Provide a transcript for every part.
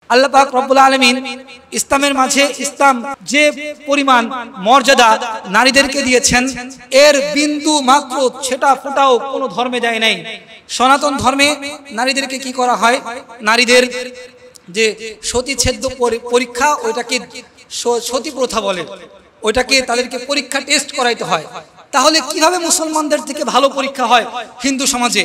আল্লাহ পাক রব্বুল আলামিন ইসলামের মাঝে ইসলাম যে পরিমাণ মর্যাদা নারীদেরকে দিয়েছেন এর বিন্দু মাত্র ছেটা ফোটাও কোনো ধর্মে দেয় নাই। সনাতন ধর্মে নারীদেরকে কি করা হয়, নারীদের যে সতীচ্ছেদ পরীক্ষা ওইটাকে সতী প্রথা বলে, ওইটাকে তাদেরকে পরীক্ষা টেস্ট করাইতে হয়। তাহলে কিভাবে মুসলমানদের থেকে ভালো পরীক্ষা হয় হিন্দু সমাজে?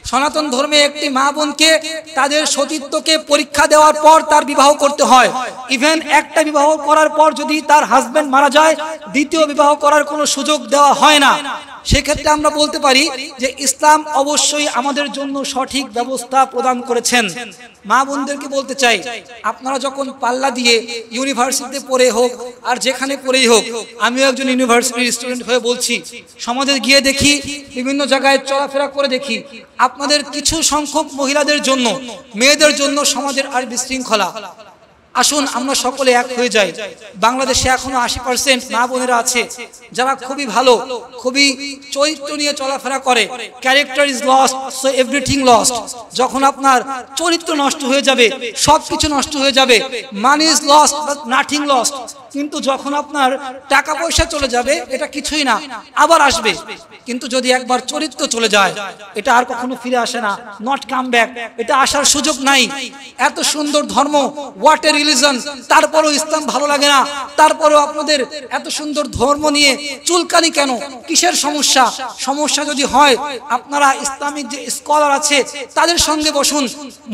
সনাতন ধর্মে একটি মা বোনকে তাদের সতীত্বকে পরীক্ষা দেওয়ার পর তার বিবাহ করতে হয়। ইভেন একটা বিবাহ করার পর যদি তার হাজবেন্ড মারা যায় দ্বিতীয় বিবাহ করার কোনো সুযোগ দেওয়া হয় না। সেক্ষেত্রে আমরা বলতে পারি যে ইসলাম অবশ্যই আমাদের জন্য সঠিক ব্যবস্থা প্রদান করেছেন। মা বোনদেরকে বলতে চাই, আপনারা যখন পাল্লা দিয়ে ইউনিভার্সিটিতে পড়ে হোক আর যেখানে পড়েই হোক, আমিও একজন ইউনিভার্সিটির স্টুডেন্ট হয়ে বলছি, সমাজে গিয়ে দেখি, বিভিন্ন জায়গায় চলাফেরা করে দেখি, আপনাদের কিছু সংখ্যক মহিলাদের জন্য, মেয়েদের জন্য সমাজের আর বিশৃঙ্খলা। আসুন আমরা সকলে এক হয়ে যাই। বাংলাদেশে এখনো 80% মা বোনেরা আছে যারা খুবই ভালো, খুবই চরিত্র নিয়ে চলাফেরা করে। Character is lost so everything lost. যখন আপনার চরিত্র নষ্ট হয়ে যাবে সবকিছু নষ্ট হয়ে যাবে। Money is lost but nothing lost. কিন্তু যখন আপনার টাকা পয়সা চলে যাবে এটা কিছুই না, আবার আসবে। কিন্তু যদি একবার চরিত্র চলে যায় এটা আর কখনো ফিরে আসে না, নট কাম ব্যাক, এটা আসার সুযোগ নাই। এত সুন্দর ধর্ম, হোয়াট এ রিলিজন, তারপরেও ইসলাম ভালো লাগে না, তারপরেও আপনাদের এত সুন্দর ধর্ম নিয়ে চুলকানি কেন? কিসের সমস্যা? সমস্যা যদি হয় আপনারা ইসলামিক যে স্কলার আছে তাদের সঙ্গে বসুন।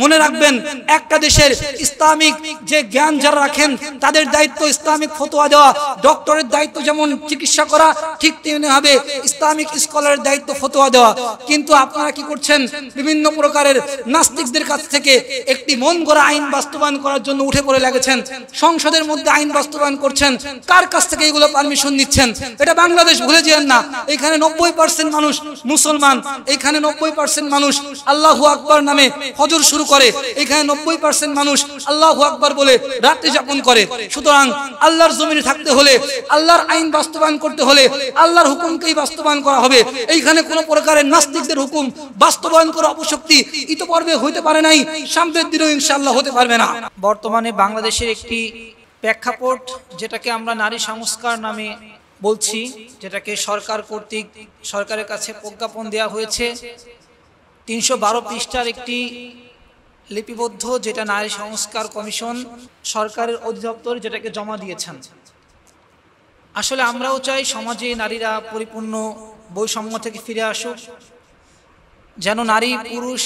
মনে রাখবেন একটা দেশের ইসলামিক যে জ্ঞান যারা রাখেন তাদের দায়িত্ব ইসলামিক ফতোয়া দেওয়া। ডক্টরের দায়িত্ব যেমন চিকিৎসা করা, ঠিক তেমনি হবে ইসলামিক স্কলারের দায়িত্ব ফতোয়া দেওয়া। কিন্তু আপনারা কি করছেন? বিভিন্ন প্রকারের নাস্তিকদের কাছ থেকে একটি মন গড়া আইন বাস্তবায়ন করার জন্য উঠে পড়ে লেগেছেন। সংসদের মধ্যে আইন বাস্তবায়ন করছেন, কার কাছ থেকে এগুলো পারমিশন নিচ্ছেন? এটা বাংলাদেশ, ভুলে যেন না। এখানে 90% মানুষ মুসলমান, এখানে 90% মানুষ আল্লাহু আকবার নামে ফজর শুরু করে, এখানে 90% মানুষ আল্লাহু আকবার বলে রাত্রি যাপন করে। সুতরাং আল্লাহর জমিনে থাকতে হলে, আল্লাহর আইন বাস্তবায়ন করতে হলে আল্লাহর হুকুমকেই বাস্তবায়ন করা হবে। এইখানে কোনো প্রকারের নাস্তিকদের হুকুম বাস্তবায়ন করা অপশক্তি ইতোপূর্বে হইতে পারে নাই, সামনের দিনেও ইনশাআল্লাহ হতে পারবে না। বর্তমানে বাংলাদেশের একটি প্রেক্ষাপট, যেটাকে আমরা নারী সংস্কার নামে বলছি, যেটাকে সরকার কর্তৃক সরকারের কাছে প্রজ্ঞাপন দেওয়া হয়েছে। 312 পৃষ্ঠার একটি লিপিবদ্ধ, যেটা নারী সংস্কার কমিশন সরকারের অধিদপ্তর যেটাকে জমা দিয়েছেন। আসলে আমরাও চাই সমাজে নারীরা পরিপূর্ণ বৈষম্য থেকে ফিরে আসুক, যেন নারী পুরুষ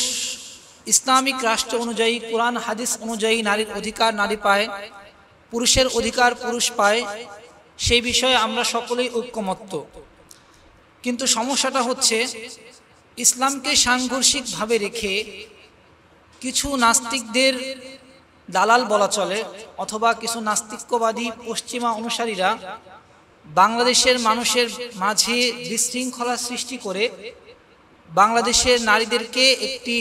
ইসলামিক রাষ্ট্র অনুযায়ী, কোরআন হাদিস অনুযায়ী নারীর অধিকার নারী পায়, পুরুষের অধিকার পুরুষ পায়, সেই বিষয়ে আমরা সকলেই ঐক্যমত্য। কিন্তু সমস্যাটা হচ্ছে ইসলামকে সাংঘর্ষিকভাবে রেখে কিছু নাস্তিকদের দালাল বলা চলে, অথবা কিছু নাস্তিক্যবাদী পশ্চিমা অনুসারীরা বাংলাদেশের মানুষের মাঝে বিশৃঙ্খলা সৃষ্টি করে বাংলাদেশের নারীদেরকে একটি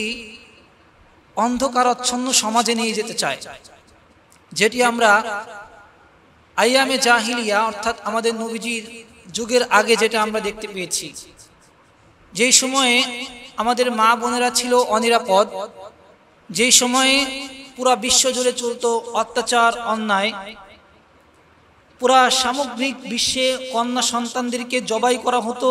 অন্ধকারাচ্ছন্ন সমাজে নিয়ে যেতে চায়, যেটি আমরা আইয়ামে জাহিলিয়া অর্থাৎ আমাদের নবীজির যুগের আগে যেটা আমরা দেখতে পেয়েছি। যেই সময়ে আমাদের মা বোনেরা ছিল অনিরাপদ, যেই সময়ে পুরা বিশ্ব জুড়ে চলত অত্যাচার, অন্যায়, পুরা সামগ্রিক বিশ্বে কন্যা সন্তানদেরকে জবাই করা হতো,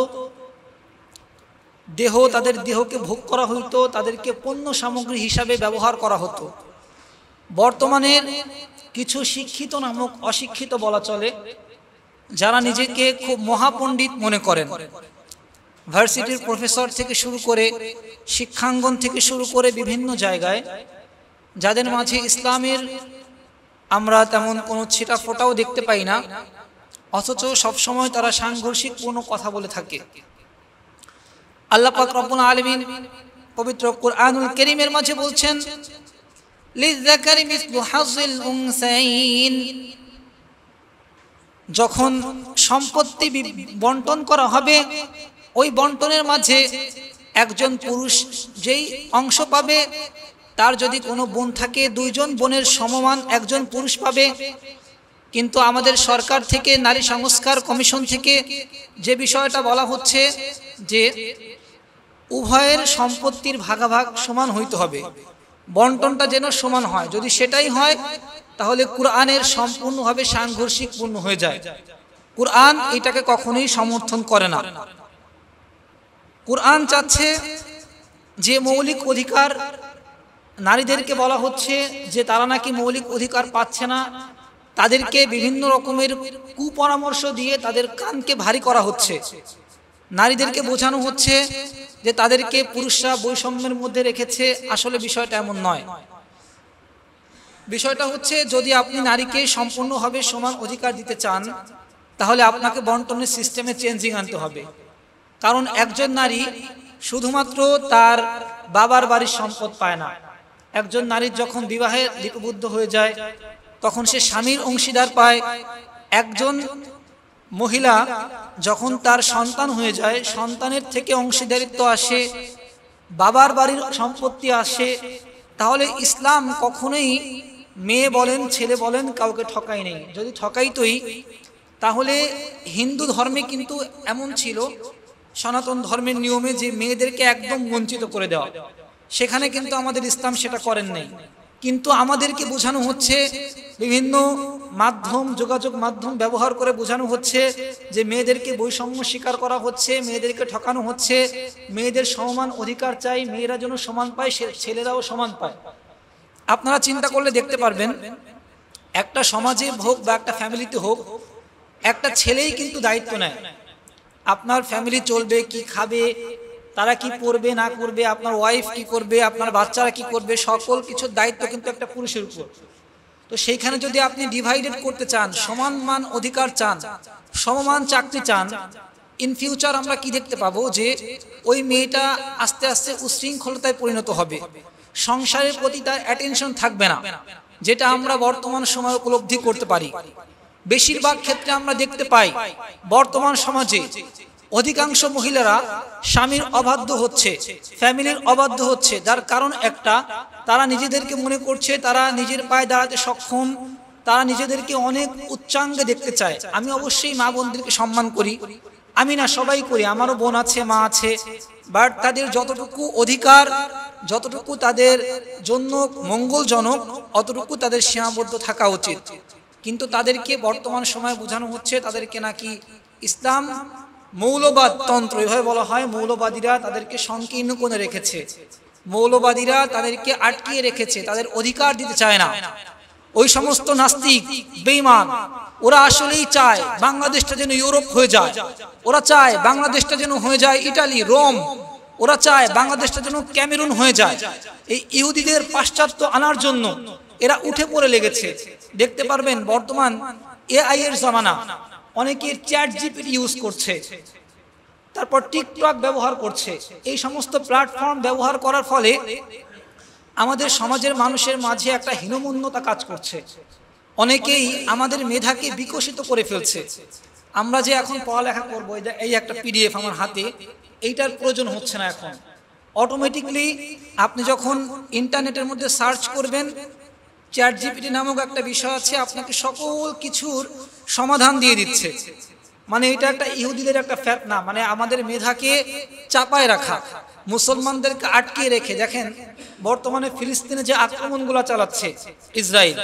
তাদের দেহকে ভোগ করা হইতো, তাদেরকে পণ্য সামগ্রী হিসাবে ব্যবহার করা হতো। বর্তমানের কিছু শিক্ষিত নামক অশিক্ষিত বলা চলে, যারা নিজেকে খুব মহাপণ্ডিত মনে করেন, ভার্সিটির প্রফেসর থেকে শুরু করে, শিক্ষাঙ্গন থেকে শুরু করে বিভিন্ন জায়গায়, যাদের মাঝে ইসলামের আমরা তেমন কোনো ছিটা ফোটাও দেখতে পাই না, অথচ সবসময় তারা সাংঘর্ষিকপূর্ণ কথা বলে থাকে। আল্লাহ পাক রব্বুল আলামিন পবিত্র কুরআনুল কারীমের মাঝে বলছেন, লিযাকারি মিসলু হাযিল উনসাইন। যখন সম্পত্তি বন্টন করা হবে, ওই বন্টনের মাঝে একজন পুরুষ যেই অংশ পাবে, তার যদি কোনো বোন থাকে, দুইজন বোনের সমমান একজন পুরুষ পাবে। কিন্তু আমাদের সরকার থেকে, নারী সংস্কার কমিশন থেকে যে বিষয়টা বলা হচ্ছে যে উভয়ের সম্পত্তির ভাগাভাগ সমান হইতে হবে। বন্টনটা যেন সমান হয়। যদি সেটাই হয় তাহলে কোরআনের সম্পূর্ণভাবে সাংঘর্ষিকপূর্ণ হয়ে যায়। কোরআন এটাকে কখনোই সমর্থন করে না। কোরআন চাচ্ছে যে মৌলিক অধিকার নারীদেরকে বলা হচ্ছে যে তারা নাকি মৌলিক অধিকার পাচ্ছে না, তাদেরকে বিভিন্ন রকমের কুপরামর্শ দিয়ে তাদের কানকে ভারী করা হচ্ছে। নারীদেরকে বোঝানো হচ্ছে যে তাদেরকে পুরুষরা বৈষম্যের মধ্যে রেখেছে। আসলে বিষয়টা এমন নয়। বিষয়টা হচ্ছে যদি আপনি নারীকে সম্পূর্ণভাবে সমান অধিকার দিতে চান তাহলে আপনাকে বন্টনের সিস্টেমে চেঞ্জিং আনতে হবে। কারণ একজন নারী শুধুমাত্র তার বাবার বাড়ির সম্পদ পায় না। একজন নারী যখন বিবাহে লিপিবদ্ধ হয়ে যায় তখন সে স্বামীর অংশীদার পায়। একজন মহিলা যখন তার সন্তান হয়ে যায় সন্তানের থেকে অংশীদারিত্ব আসে, বাবার বাড়ির সম্পত্তি আসে। তাহলে ইসলাম কখনোই মেয়ে বলেন ছেলে বলেন কাউকে ঠকাই নেই। যদি ঠকাইতই তাহলে হিন্দু ধর্মে কিন্তু এমন ছিল, সনাতন ধর্মের নিয়মে, যে মেয়েদেরকে একদম বঞ্চিত করে দেওয়া। সেখানে কিন্তু আমাদের ইসলাম সেটা করেন নাই। কিন্তু আমাদেরকে বোঝানো হচ্ছে, বিভিন্ন মাধ্যম, যোগাযোগ মাধ্যম ব্যবহার করে বোঝানো হচ্ছে যে মেয়েদেরকে বৈষম্য স্বীকার করা হচ্ছে, মেয়েদেরকে ঠকানো হচ্ছে, মেয়েদের সমান অধিকার চাই, মেয়েরা যেন সমান পায়, ছেলেরাও সমান পায়। আপনারা চিন্তা করলে দেখতে পারবেন, একটা সমাজে হোক বা একটা ফ্যামিলিতে হোক, একটা ছেলেই কিন্তু দায়িত্ব নেয়। আপনার ফ্যামিলি চলবে, কি খাবে, তারা কি করবে না করবে, আপনার ওয়াইফ কি করবে, আপনার বাচ্চারা কি করবে, সকল কিছুর দায়িত্ব কিন্তু একটা পুরুষের উপর। তো সেইখানে যদি আপনি ডিভাইডেড করতে চান, সমান মান অধিকার চান, সমমান চাকরি চান, ইন ফিউচার আমরা কি দেখতে পাবো যে ওই মেয়েটা আস্তে আস্তে উশৃঙ্খলতায় পরিণত হবে, সংসারের প্রতি তার অ্যাটেনশন থাকবে না, যেটা আমরা বর্তমান সময়ে উপলব্ধি করতে পারি। বেশিরভাগ ক্ষেত্রে আমরা দেখতে পাই বর্তমান সমাজে অধিকাংশ মহিলারা স্বামীর অবাধ্য হচ্ছে, ফ্যামিলির অবাধ্য হচ্ছে। যার কারণ একটা, তারা নিজেদেরকে মনে করছে তারা নিজের পায়ে দাঁড়াতে সক্ষম, তারা নিজেদেরকে অনেক উচ্চাঙ্গে দেখতে চায়। আমি অবশ্যই মা বোনদেরকে সম্মান করি, আমি না সবাই করি, আমারও বোন আছে, মা আছে, বাট তাদের যতটুকু অধিকার, যতটুকু তাদের জন্য মঙ্গলজনক, অতটুকু তাদের সীমাবদ্ধ থাকা উচিত। কিন্তু তাদেরকে বর্তমান সময়ে বোঝানো হচ্ছে তাদেরকে নাকি ইসলাম মৌলবাদ তন্ত্র, এভাবে বলা হয়, মৌলবাদীরা তাদেরকে সংকীর্ণ করে রেখেছে, মৌলবাদীরা তাদেরকে আটকিয়ে রেখেছে, তাদের অধিকার দিতে চায় না। ওই সমস্ত নাস্তিক, বেঈমান, ওরা আসলেই চায় বাংলাদেশটা যেন ইউরোপ হয়ে যায়, ওরা চায় বাংলাদেশটা যেন হয়ে যায় ইটালি, রোম, ওরা চায় বাংলাদেশটা যেন ক্যামেরুন হয়ে যায়। এই ইহুদিদের পাশ্চাত্য আনার জন্য এরা উঠে পড়ে লেগেছে। দেখতে পারবেন বর্তমান এআই এর জামানা, অনেকে চ্যাট জিপিটি ইউজ করছে, তারপর টিকটক ব্যবহার করছে। এই সমস্ত প্ল্যাটফর্ম ব্যবহার করার ফলে আমাদের সমাজের মানুষের মাঝে একটা হীনমন্যতা কাজ করছে। অনেকেই আমাদের মেধাকে বিকশিত করে ফেলছে। আমরা যে এখন পড়ালেখা করবো, এই একটা পিডিএফ আমার হাতে, এইটার প্রয়োজন হচ্ছে না এখন। অটোমেটিকলি আপনি যখন ইন্টারনেটের মধ্যে সার্চ করবেন, চ্যাট জিপিটি নামক একটা বিষয় আছে, আপনাকে সকল কিছুর সমাধান দিয়ে দিচ্ছে। মানে এটা একটা ইহুদিদের একটা ফ্যাতনা, মানে আমাদের মেধাকে চাপায় রাখা, মুসলমানদেরকে আটকে রেখে। দেখেন বর্তমানে ফিলিস্তিনে যে আক্রমণগুলো চালাচ্ছে ইসরায়েল,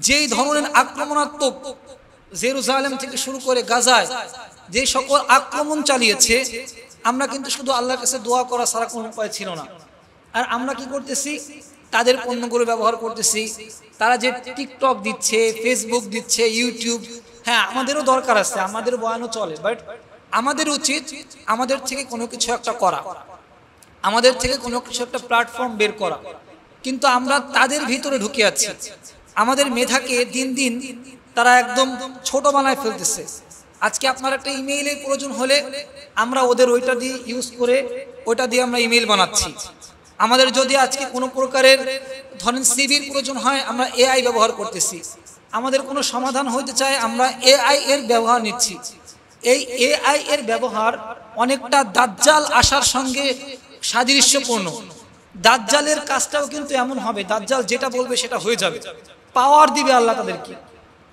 যেই ধরনের আক্রমণাত্মক, জেরুজালেম থেকে শুরু করে গাজায় যে সকল আক্রমণ চালিয়েছে, আমরা কিন্তু শুধু আল্লাহর কাছে দোয়া করা ছাড়া কোনো উপায় ছিল না। আর আমরা কি করতেছি, তাদের পণ্যগুলো ব্যবহার করতেছি। তারা যে টিকটক দিচ্ছে, ফেসবুক দিচ্ছে, ইউটিউব, হ্যাঁ আমাদেরও দরকার আছে, আমাদের বয়ানও চলে, বাট আমাদের উচিত আমাদের থেকে কোনো কিছু একটা করা, আমাদের থেকে কোনো কিছু একটা প্ল্যাটফর্ম বের করা। কিন্তু আমরা তাদের ভিতরে ঢুকে আছি, আমাদের মেধাকে দিন দিন তারা একদম ছোট বানায় ফেলতেছে। আজকে আপনার একটা ইমেইলের প্রয়োজন হলে আমরা ওদের ওইটা দিয়ে ইউজ করে ওইটা দিয়ে আমরা ইমেইল বানাচ্ছি। আমাদের যদি আজকে কোনো প্রকারের ধরেন সিভির প্রয়োজন হয়, আমরা এআই ব্যবহার করতেছি। আমাদের কোনো সমাধান হইতে চায়, আমরা এআই এর ব্যবহার নিচ্ছি। এই এআই এর ব্যবহার অনেকটা দাজ্জাল আসার সঙ্গে সাদৃশ্যপূর্ণ। দাজ্জালের কাজটাও কিন্তু এমন হবে, দাজ্জাল যেটা বলবে সেটা হয়ে যাবে, পাওয়ার দিবে আল্লাহ তাদেরকে।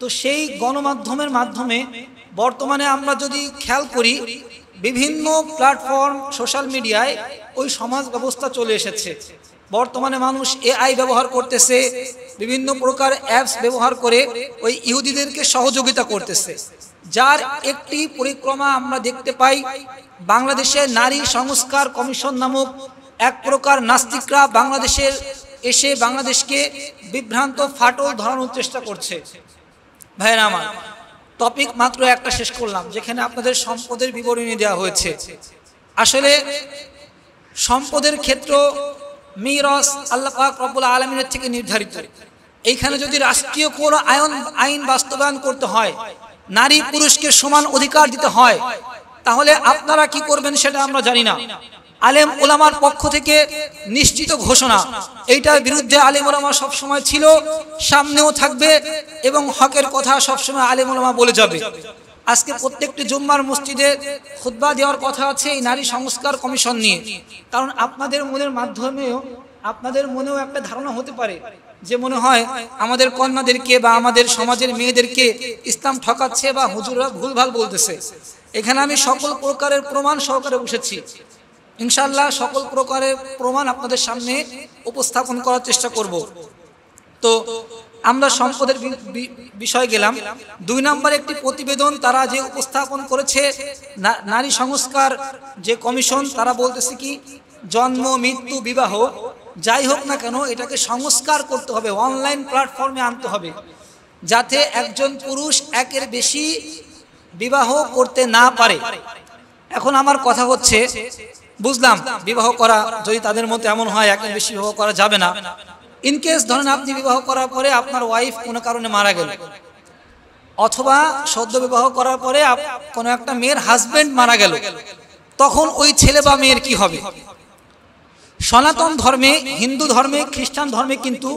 তো সেই গণমাধ্যমের মাধ্যমে বর্তমানে আমরা যদি খেয়াল করি, বিভিন্ন প্ল্যাটফর্ম, সোশ্যাল মিডিয়ায় ওই সমাজ ব্যবস্থা চলে এসেছে। বর্তমানে মানুষ এআই ব্যবহার করতেছে, বিভিন্ন প্রকার অ্যাপস ব্যবহার করে ওই ইহুদিদেরকে সহযোগিতা করতেছে। যার একটি পরিক্রমা আমরা দেখতে পাই, বাংলাদেশে নারী সংস্কার কমিশন নামক এক প্রকার নাস্তিকরা বাংলাদেশের এসে বাংলাদেশকে বিভ্রান্ত ফাটল ধরানোর চেষ্টা করছে। ভাইরা আমার, টপিক মাত্র একটা শেষ করলাম, যেখানে আপনাদের সম্পদের বিবরণী দেওয়া হয়েছে। আসলে সম্পদের ক্ষেত্র মিরাস আল্লাহ পাক রব্বুল আলামিনের থেকে নির্ধারিত। এইখানে যদি রাষ্ট্রীয় কোনো আইন বাস্তবায়ন করতে হয়, নারী পুরুষকে সমান অধিকার দিতে হয়, তাহলে আপনারা কি করবেন সেটা আমরা জানি না। আলেম ওলামার পক্ষ থেকে নিশ্চিত ঘোষণা, এইটার বিরুদ্ধে আলেম ওলামা সবসময় ছিল, সামনেও থাকবে, এবং হকের কথা সবসময় আলেম ওলামা বলে যাবে। আজকে প্রত্যেকটি জুম্মার মসজিদে খুতবা দেওয়ার কথা আছে এই নারী সংস্কার কমিশন নিয়ে। কারণ আপনাদের মনের মাধ্যমেও আপনাদের মনেও একটা ধারণা হতে পারে যে মনে হয় আমাদের কন্যাদেরকে বা আমাদের সমাজের মেয়েদেরকে ইসলাম ঠকাচ্ছে বা হুজুররা ভুলভাল বলতেছে। এখানে আমি সকল প্রকারের প্রমাণ সহকারে বসেছি। ইনশাআল্লাহ সকল প্রকারের প্রমাণ আপনাদের সামনে উপস্থাপন করার চেষ্টা করব। তো আমরা সম্পদের বিষয় গেলাম। 2 নম্বর একটি প্রতিবেদন তারা যে উপস্থাপন করেছে নারী সংস্কার যে কমিশন, তারা বলতেছে কি, জন্ম মৃত্যু বিবাহ যাই হোক না কেন এটাকে সংস্কার করতে হবে, অনলাইন প্ল্যাটফর্মে আনতে হবে, যাতে একজন পুরুষ একের বেশি বিবাহ করতে না পারে। এখন আমার কথা হচ্ছে, বুঝলাম বিবাহ করা যদি তাদের মধ্যে এমন হয় একের বেশি বিবাহ করা যাবে না, ইনকেস ধরেন আপনি বিবাহ করার পরে আপনার ওয়াইফ কোনো কারণে মারা গেল, অথবা সদ্য বিবাহ করার পরে কোনো একটা মেয়ের হাজবেন্ড মারা গেল, তখন ওই ছেলে বা মেয়ের কি হবে? সনাতন ধর্মে, হিন্দু ধর্মে, খ্রিস্টান ধর্মে কিন্তু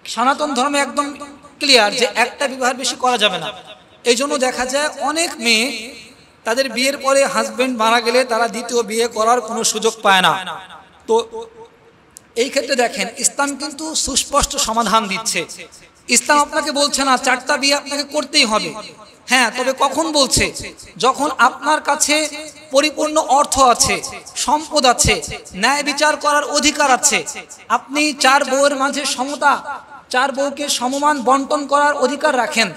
সনাতন ধর্মে একদম ক্লিয়ার যে একটা বিবাহের বেশি করা যাবে না। এই জন্য দেখা যায় অনেক মেয়ে তাদের বিয়ের পরে হাজবেন্ড মারা গেলে তারা দ্বিতীয় বিয়ে করার কোনো সুযোগ পায় না। তো এই ক্ষেত্রে দেখেন ইসলাম কিন্তু সুস্পষ্ট সমাধান দিচ্ছে। ইসলাম আপনাকে বলছে না 4টা বিয়ে আপনাকে করতেই হবে। হ্যাঁ, তবে কখন বলছে? যখন আপনার কাছে পরিপূর্ণ অর্থ আছে, সম্পদ আছে, ন্যায় বিচার করার অধিকার আছে, আপনি 4 বউয়ের মাঝে সমতা, 4 বউকে সমমান বন্টন করার অধিকার রাখেন,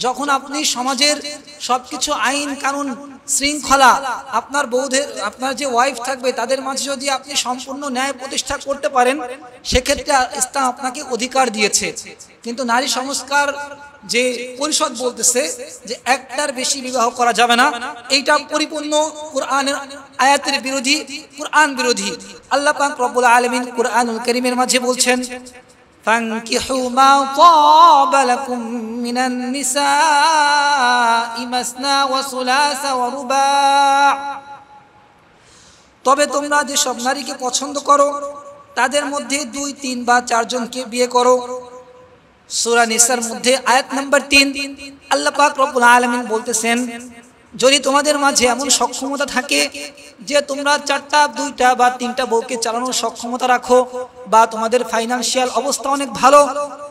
যখন আপনি সমাজের সবকিছু আইন কানুন শৃঙ্খলা আপনার বউদের, আপনার যে ওয়াইফ থাকবে তাদের মাঝে যদি আপনি সম্পূর্ণ ন্যায় প্রতিষ্ঠা করতে পারেন, সেক্ষেত্রে ইসলাম আপনাকে অধিকার দিয়েছে। কিন্তু নারী সংস্কার যে পরিষদ বলতেছে যে একটার বেশি বিবাহ করা যাবে না, এইটা পরিপূর্ণ কুরআনের আয়াতের বিরোধী, কুরআন বিরোধী। আল্লাহ পাক রব্বুল আলামিন কুরআনুল কারীমের মাঝে বলছেন, فانكحوا ما طاب لكم من النساء مثنى وثلاث ورباع। তবে তোমরা যে সব নারীকে পছন্দ করো তাদের মধ্যে 2, 3 বা 4 জনকে বিয়ে করো। সূরা নিসার মধ্যে আয়াত নাম্বার 3 আল্লাহ পাক রব্বুল আলামিন বলতেছেন, যদি তোমাদের মাঝে এমন সক্ষমতা থাকে যে তোমরা 4টা, 2টা বা 3টা বউকে চালানোর সক্ষমতা রাখো, বা তোমাদের ফাইনান্সিয়াল অবস্থা অনেক ভালো,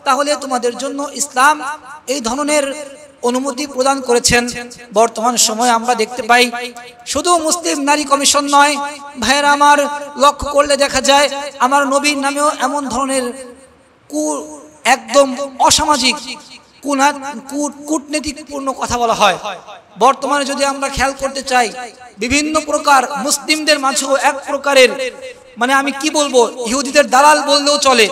তাহলে তোমাদের জন্য ইসলাম এই ধরনের অনুমতি প্রদান করেছেন। বর্তমান সময়ে আমরা দেখতে পাই শুধু মুসলিম নারী কমিশন নয়, ভাইয়েরা আমার, লক্ষ্য করলে দেখা যায় আমার নবীর নামেও এমন ধরনের একদম অসামাজিক কূটনীতিপূর্ণ কথা বলা হয়। বর্তমানে যদি আমরা খেয়াল করতে চাই, বিভিন্ন প্রকার মুসলিমদের মাঝেও এক প্রকারের, মানে আমি কি বলবো, ইহুদিদের দালাল বললেও চলে,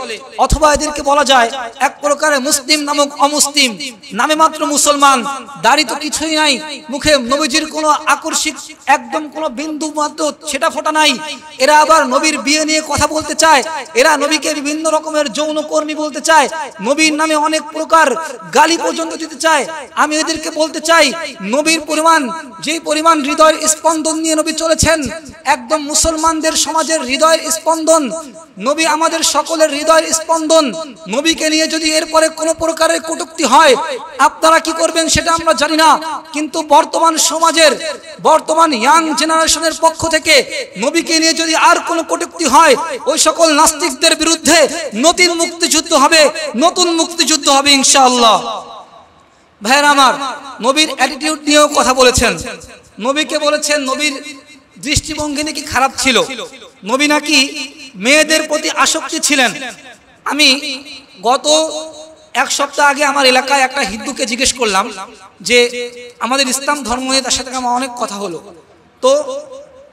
অথবা এদেরকে বলা যায় এক প্রকারের মুসলিম নামক অমুসলিম, নামে মাত্র মুসলমান, দাড়ি তো কিছুই নাই, মুখে নবীজির কোনো আকর্ষিক একদম কোনো বিন্দু মাত্র সেটা ফোটা নাই। এরা আবার নবীর বিয়ে নিয়ে কথা বলতে চায়, এরা নবীকে বিভিন্ন রকমের যৌনকর্মী বলতে চায়, নবীর নামে অনেক প্রকার গালি পর্যন্ত দিতে চায়। আমি এদেরকে বলতে চাই, নবীর পরিমাণ, যে পরিমাণ হৃদয়ের স্পন্দন নিয়ে নবী চলেছেন, একদম মুসলমানদের সমাজের হৃদয় স্পন্দন, নবী আমাদের সকলের হৃদয়ের স্পন্দন। নবীকে নিয়ে যদি এরপরে কোনো প্রকারের কটূক্তি হয়, আপনারা কি করবেন সেটা আমরা জানি না, কিন্তু বর্তমান সমাজের, বর্তমান ইয়াং জেনারেশনের পক্ষ থেকে নবীকে নিয়ে যদি আর কোনো কটূক্তি হয়, ওই সকল নাস্তিকদের বিরুদ্ধে নতুন মুক্তিযুদ্ধ হবে, নতুন মুক্তিযুদ্ধ হবে ইনশাআল্লাহ। ভাইয়েরা আমার, নবীর অ্যাটিটিউড নিয়েও কথা বলেছেন, নবীকে বলেছেন, নবীর দৃষ্টিভঙ্গি নাকি খারাপ ছিল, নবী নাকি মেয়েদের প্রতি আসক্তি ছিলেন। আমি গত এক সপ্তাহ আগে আমার এলাকায় একটা হিন্দুকে জিজ্ঞেস করলাম যে আমাদের ইসলাম ধর্ম নিয়ে তার সাথে আমার অনেক কথা হলো, তো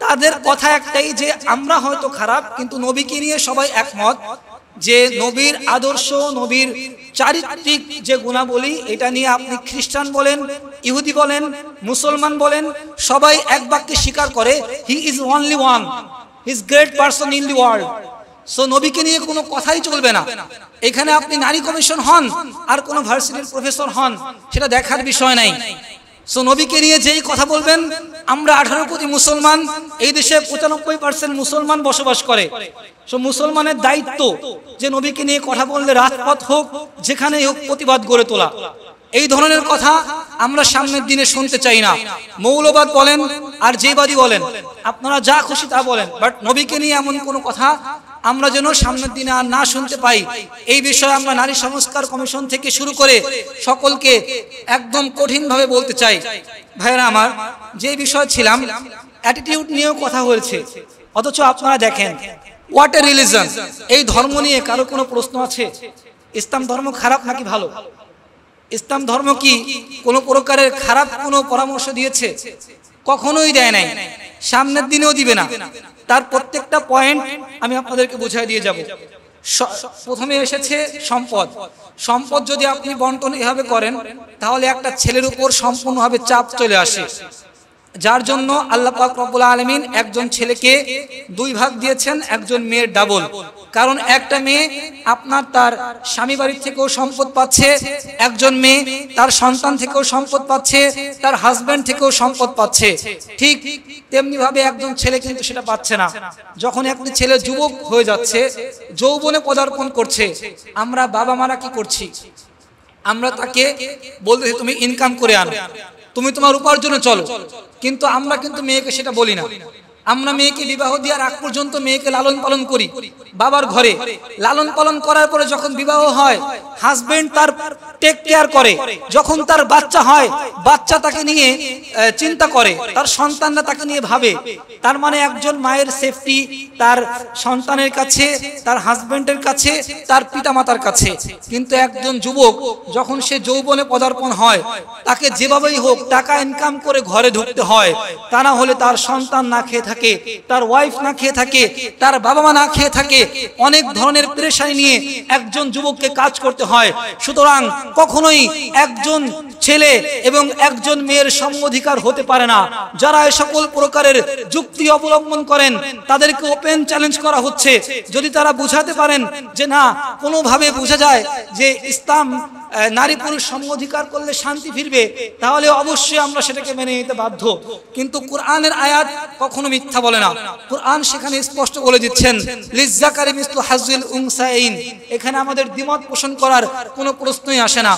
তাদের কথা একটাই যে আমরা হয়তো খারাপ কিন্তু নবীকে নিয়ে সবাই একমত যে নবীর আদর্শ, নবীর চারিত্রিক যে গুণাবলী, এটা নিয়ে আপনি খ্রিস্টান বলেন, ইহুদি বলেন, মুসলমান বলেন, সবাই এক বাক্যে স্বীকার করে he is only one, he is great person in the world. So নবীকে নিয়ে কোনো কথাই চলবে না। এখানে আপনি নারী কমিশন হন আর কোনো ভার্সিটির প্রফেসর হন, সেটা দেখার বিষয় নাই। সো নবীকে নিয়ে যেই কথা বলবেন, আমরা 18 কোটি মুসলমান, এই দেশে 95% মুসলমান বসবাস করে। সো মুসলমানের দায়িত্ব যে নবীকে নিয়ে কথা বললে রাজপথ হোক, যেখানেই হোক, প্রতিবাদ গড়ে তোলা। এই ধরনের কথা আমরা সামনের দিনে শুনতে চাই না। মৌলবাদ বলেন আর যেবাদী বলেন, আপনারা যা খুশি তা বলেন, বাট নবীকে নিয়ে এমন কোনো কথা আমরা যেন সামনের দিনে আর না শুনতে পাই। এই বিষয়ে আমরা নারী সংস্কার কমিশন থেকে শুরু করে সকলকে একদম কঠিনভাবে বলতে চাই। ভাইরা আমার, যে বিষয় ছিলাম, অ্যাটিটিউড নিয়েও কথা হয়েছে, অথচ আপনারা দেখেন হোয়াট এ রিলিজন, এই ধর্ম নিয়ে কারো কোনো প্রশ্ন আছে? ইসলাম ধর্ম খারাপ নাকি ভালো? ইসলাম ধর্ম কি কোনো প্রকারের খারাপ কোনো পরামর্শ দিয়েছে? কখনোই দেয় নাই, সামনের দিনেও দিবে না। তার প্রত্যেকটা পয়েন্ট আমি আপনাদেরকে বুঝিয়ে দিয়ে যাব। প্রথমে এসেছে সম্পদ। সম্পদ যদি আপনি বন্টন এভাবে করেন, তাহলে একটা ছেলের উপর সম্পূর্ণভাবে চাপ চলে আসে, যার জন্য আল্লাহ পাক রব্বুল আলামিন একজন ছেলেকে 2 ভাগ দিয়েছেন, একজন মেয়ের ডাবল। কারণ একটা মেয়ে আপনার তার স্বামী বাড়ির থেকেও সম্পদ পাচ্ছে, একজন মেয়ে তার সন্তান থেকেও সম্পদ পাচ্ছে, তার হাজবেন্ড থেকেও সম্পদ পাচ্ছে। ঠিক তেমনি ভাবে একজন ছেলে কিন্তু সেটা পাচ্ছে না। যখন একটি ছেলে যুবক হয়ে যাচ্ছে, যৌবনে পদার্পণ করছে, আমরা বাবা মারা কি করছি? আমরা তাকে বলতেছি তুমি ইনকাম করে আনো, তুমি তোমার উপার্জনে চলো, কিন্তু আমরা কিন্তু মেয়েকে সেটা বলি না। আমরা মেয়েকে বিবাহ দেওয়ার আগ পর্যন্ত মেয়েকে লালন পালন করি বাবার ঘরে। লালন পালন করার পরে যখন বিবাহ হয়, হাজবেন্ড তার টেক কেয়ার করে। যখন তার বাচ্চা হয়, বাচ্চা তাকে নিয়ে চিন্তা করে, তার সন্তানরা তাকে নিয়ে ভাবে। তার মানে একজন মায়ের সেফটি তার সন্তানের কাছে, তার হাজবেন্ডের কাছে, তার পিতামাতার কাছে। কিন্তু একজন যুবক যখন সে যৌবনে পদার্পণ হয়, তাকে যেভাবেই হোক টাকা ইনকাম করে ঘরে ঢুকতে হয়, তা না হলে তার সন্তান না খেয়ে থাকে, তার ওয়াইফ না খেয়ে থাকে, তার বাবা মা না খেয়ে থাকে। অনেক ধরনের পেরেশানি নিয়ে একজন যুবককে কাজ করতে হয়। সুতরাং কখনোই একজন ছেলে এবং একজন মেয়ের সমঅধিকার হতে পারে না। যারা এই সকল প্রকারের যুক্তি অবলম্বন করেন, তাদেরকে ওপেন চ্যালেঞ্জ করা হচ্ছে। যদি তারা বুঝাতে পারেন যে না, কোনোভাবে বোঝা যায় যে ইসলাম নারী পুরুষ সমঅধিকার করলে শান্তি ফিরবে, তাহলে অবশ্যই আমরা সেটাকে মেনে নিতে বাধ্য। কিন্তু কোরআনের আয়াত কখনো মিথ্যা বলে না। কোরআন সেখানে স্পষ্ট বলে দিচ্ছেন লিজ্জাকারি মিসলু হাজ্জিল উনসাইন। এখানে আমাদের দ্বিমত পোষণ করার কোনো প্রশ্নই আসে না।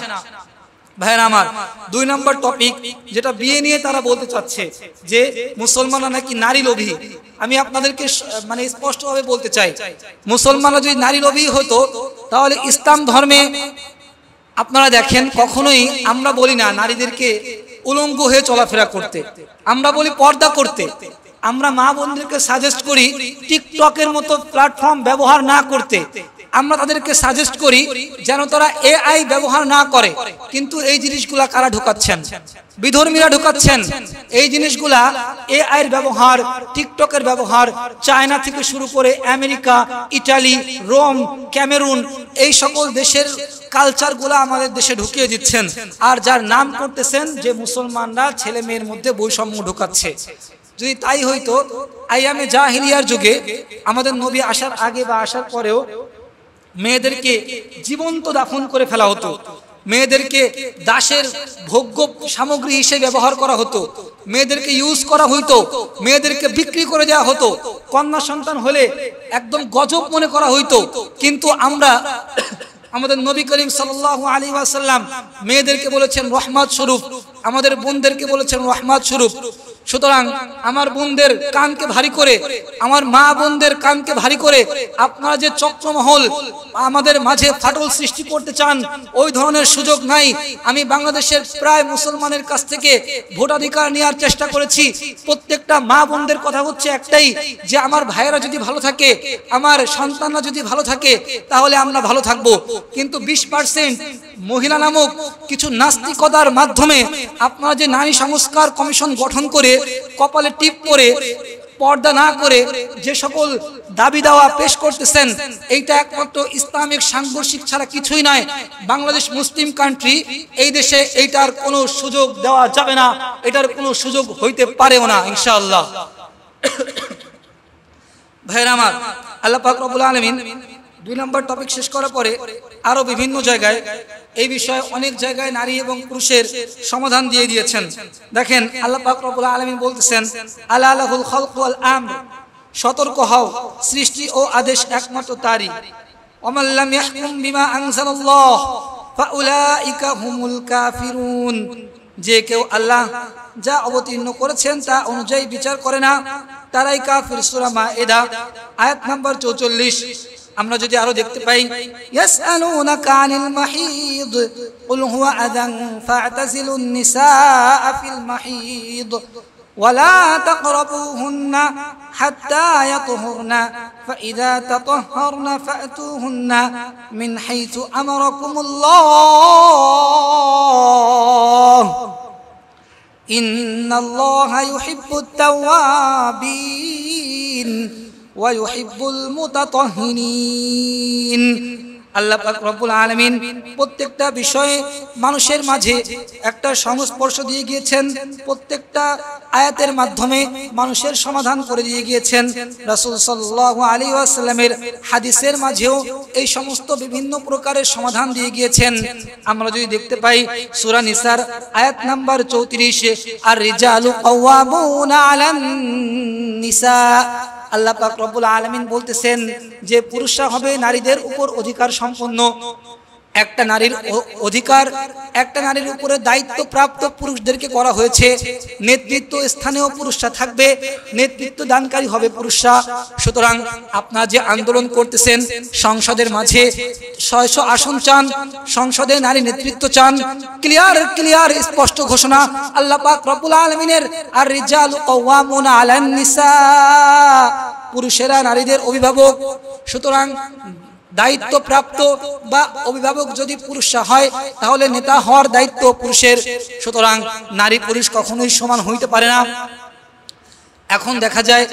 ভাইরা আমার, 2 নম্বর টপিক যেটা বিয়ে নিয়ে তারা বলতে চাচ্ছে যে মুসলমানরা নাকি নারী লোভী। আমি আপনাদেরকে মানে স্পষ্টভাবে বলতে চাই, মুসলমানরা যদি নারী লোভী হতো, তাহলে ইসলাম ধর্মে আপনারা দেখেন কখনোই আমরা বলি না নারীদেরকে উলঙ্গ হয়ে চলাফেরা করতে, আমরা বলি পর্দা করতে। আমরা মা বোনদেরকে সাজেস্ট করি টিকটকের মতো প্ল্যাটফর্ম ব্যবহার না করতে। আমরা তাদেরকে সাজেস্ট করি যেন তারা এআই ব্যবহার না করে। কিন্তু এই জিনিসগুলা কারা ঢোকাচ্ছেন? বিধর্মীরা ঢোকাচ্ছেন। এই জিনিসগুলা এআই এর ব্যবহার, টিকটকের ব্যবহার চায়না থেকে শুরু করে আমেরিকা, ইটালি, রোম, ক্যামেরুন, এই সকল দেশের কালচারগুলা আমাদের দেশে ঢুকিয়ে দিচ্ছেন। আর যার নাম করতেছেন যে মুসলমানরা ছেলে মেয়ের মধ্যে বৈষম্য ঢোকাচ্ছে। যদি তাই হইতো, আইয়ামে জাহিলিয়ার যুগে আমাদের নবী আসার আগে বা আসার পরেও মেয়েদেরকে জীবন্ত দাফন করে ফেলা হতো, মেয়েদেরকে দাসের ভোগ্য সামগ্রী হিসেবে ব্যবহার করা হতো, মেয়েদেরকে ইউজ করা হইতো, মেয়েদেরকে বিক্রি করে দেওয়া হতো। কন্যা সন্তান হলে একদম গজব মনে করা হইতো। কিন্তু আমরা আমাদের নবী করিম সাল্লাল্লাহু আলাইহি ওয়াসাল্লাম মেয়েদেরকে বলেছেন রহমত স্বরূপ, আমাদের বোনদেরকে বলেছেন রহমত স্বরূপ। সুতরাং আমার বোনদের কানকে ভারী করে, আমার মা বোনদের কানকে ভারী করে আপনারা যে চক্রমহল আমাদের মাঝে ফাটল সৃষ্টি করতে চান, ওই ধরনের সুযোগ নাই। আমি বাংলাদেশের প্রায় মুসলমানের কাছ থেকে ভোটাধিকার নেওয়ার চেষ্টা করেছি। প্রত্যেকটা মা বোনদের কথা হচ্ছে একটাই, যে আমার ভাইয়েরা যদি ভালো থাকে, আমার সন্তানরা যদি ভালো থাকে, তাহলে আমরা ভালো থাকবো। কিন্তু 20% মহিলা নামক কিছু নাস্তিকতার মাধ্যমে আপনারা যে নারী সংস্কার কমিশন গঠন করে কপালে টিপ করে পর্দা না করে যে সকল দাবি দাওয়া পেশ করতেছেন, এইটা একমাত্র ইসলামিক সাংঘর্ষিক ছাড়া কিছুই নয়। বাংলাদেশ মুসলিম কান্ট্রি, এই দেশে এইটার কোনো সুযোগ দেওয়া যাবে না, এটার কোনো সুযোগ হইতে পারেও না ইনশাআল্লাহ। ভাইরা আমার, আল্লাহ পাক রব্বুল আলামিন 2 নম্বর টপিক শেষ করার পরে আরো বিভিন্ন জায়গায় এই বিষয়ে অনেক জায়গায় নারী এবং পুরুষের সমাধান দিয়ে দিয়েছেন। দেখেন, আল্লাহ পাক রব্বুল আলামিন বলতেছেন, আলা লাহুল খালকু ওয়াল আমর, সতর্ক হও, সৃষ্টি ও আদেশ একমাত্র তারই। ওয়ামান লাম ইয়াহকুম বিমা আনজালাল্লাহ ফাউলাইকা হুমুল কাফিরুন, যে কেউ আল্লাহ যা অবতীর্ণ করেছেন তা অনুযায়ী বিচার করে না, তারাই কাফির। সূরা মায়েদা আয়াত নাম্বার 44। আমরা যদি আরো দেখতে পাই, ইয়াসআলুনাকা আনিল মাহিদ কুল হুয়া আযান ফা'তাযিলুন নিসাআ ফিল মাহিদ ওয়ালা তাকরাবুহুন্না হাত্তা ইয়াতহুরনা ফাইযা তাতাহহারনা ফা'তুহুন্না মিন হাইথু আমারাকুমুল্লাহ ইন্নাল্লাহা ইউহিব্বুত তাওয়াবিন ওয়া ইউহিব্বুল মুতাতাহহিরিন। আল্লাহ পাক রব্বুল আলামিন প্রত্যেকটা বিষয়ে মানুষের মাঝে একটা সংস্পর্শ দিয়ে গিয়েছেন, প্রত্যেকটা আয়াতের মাধ্যমে মানুষের সমাধান করে দিয়ে গিয়েছেন। রাসূল সাল্লাল্লাহু আলাইহি ওয়াসাল্লামের হাদিসের মাঝেও এই সমস্ত বিভিন্ন প্রকারের সমাধান দিয়ে গিয়েছেন। আমরা যদি দেখতে পাই সূরা নিসার আয়াত নাম্বার 34, আর রিজালু কাওয়ামুনা আলান নিসা, আল্লাহ পাক রব্বুল আলামিন বলতেছেন যে পুরুষরা হবে নারীদের উপর অধিকার সম্পন্ন। একটা নারীর অধিকার, একটা নারীর উপরে দায়িত্ব প্রাপ্ত পুরুষদেরকে করা হয়েছে। নেতৃত্ব স্থানেও পুরুষরা থাকবে, নেতৃত্ব দানকারী হবে পুরুষরা। সুতরাং আপনারা যে আন্দোলন করতেছেন, সংসদের মাঝে 600 আসন চান, সংসদে নারী নেতৃত্ব চান, ক্লিয়ার স্পষ্ট ঘোষণা আল্লাহ পাক রব্বুল আলামিনের, আর রিজালু কাওয়ামুনা আলান নিসা, পুরুষেরা নারীদের অভিভাবক। সুতরাং দায়িত্বপ্রাপ্ত বা অভিভাবক যদি পুরুষরা হয়, তাহলে নেতা হওয়ার দায়িত্ব পুরুষের। সুতরাং নারী পুরুষ কখনোই সমান হইতে পারে না। এখন দেখা যায়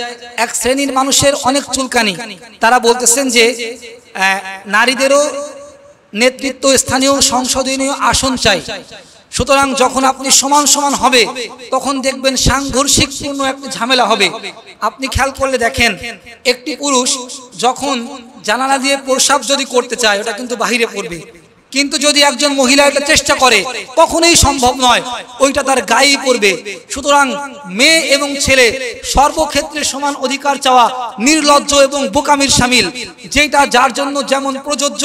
এক শ্রেণীর মানুষের অনেক চুলকানি, তারা বলতেছেন যে নারীদেরও নেতৃত্ব স্থানীয় সংসদীয় আসন চাই। সুতরাং যখন আপনি সমান সমান হবে, তখন দেখবেন সাংঘর্ষিকপূর্ণ একটা ঝামেলা হবে। আপনি খেয়াল করলে দেখেন, একটি পুরুষ যখন জানালা দিয়ে প্রস্রাব যদি করতে চায়, ওটা কিন্তু বাহিরে পড়বে, কিন্তু যদি একজন মহিলা এটা চেষ্টা করে, কখনোই সম্ভব নয়, ওইটা তার গায়েই পড়বে। সুতরাং মেয়ে এবং ছেলে সর্বক্ষেত্রে সমান অধিকার চাওয়া নির্লজ্জ এবং বোকামির শামিল। যেটা যার জন্য যেমন প্রযোজ্য,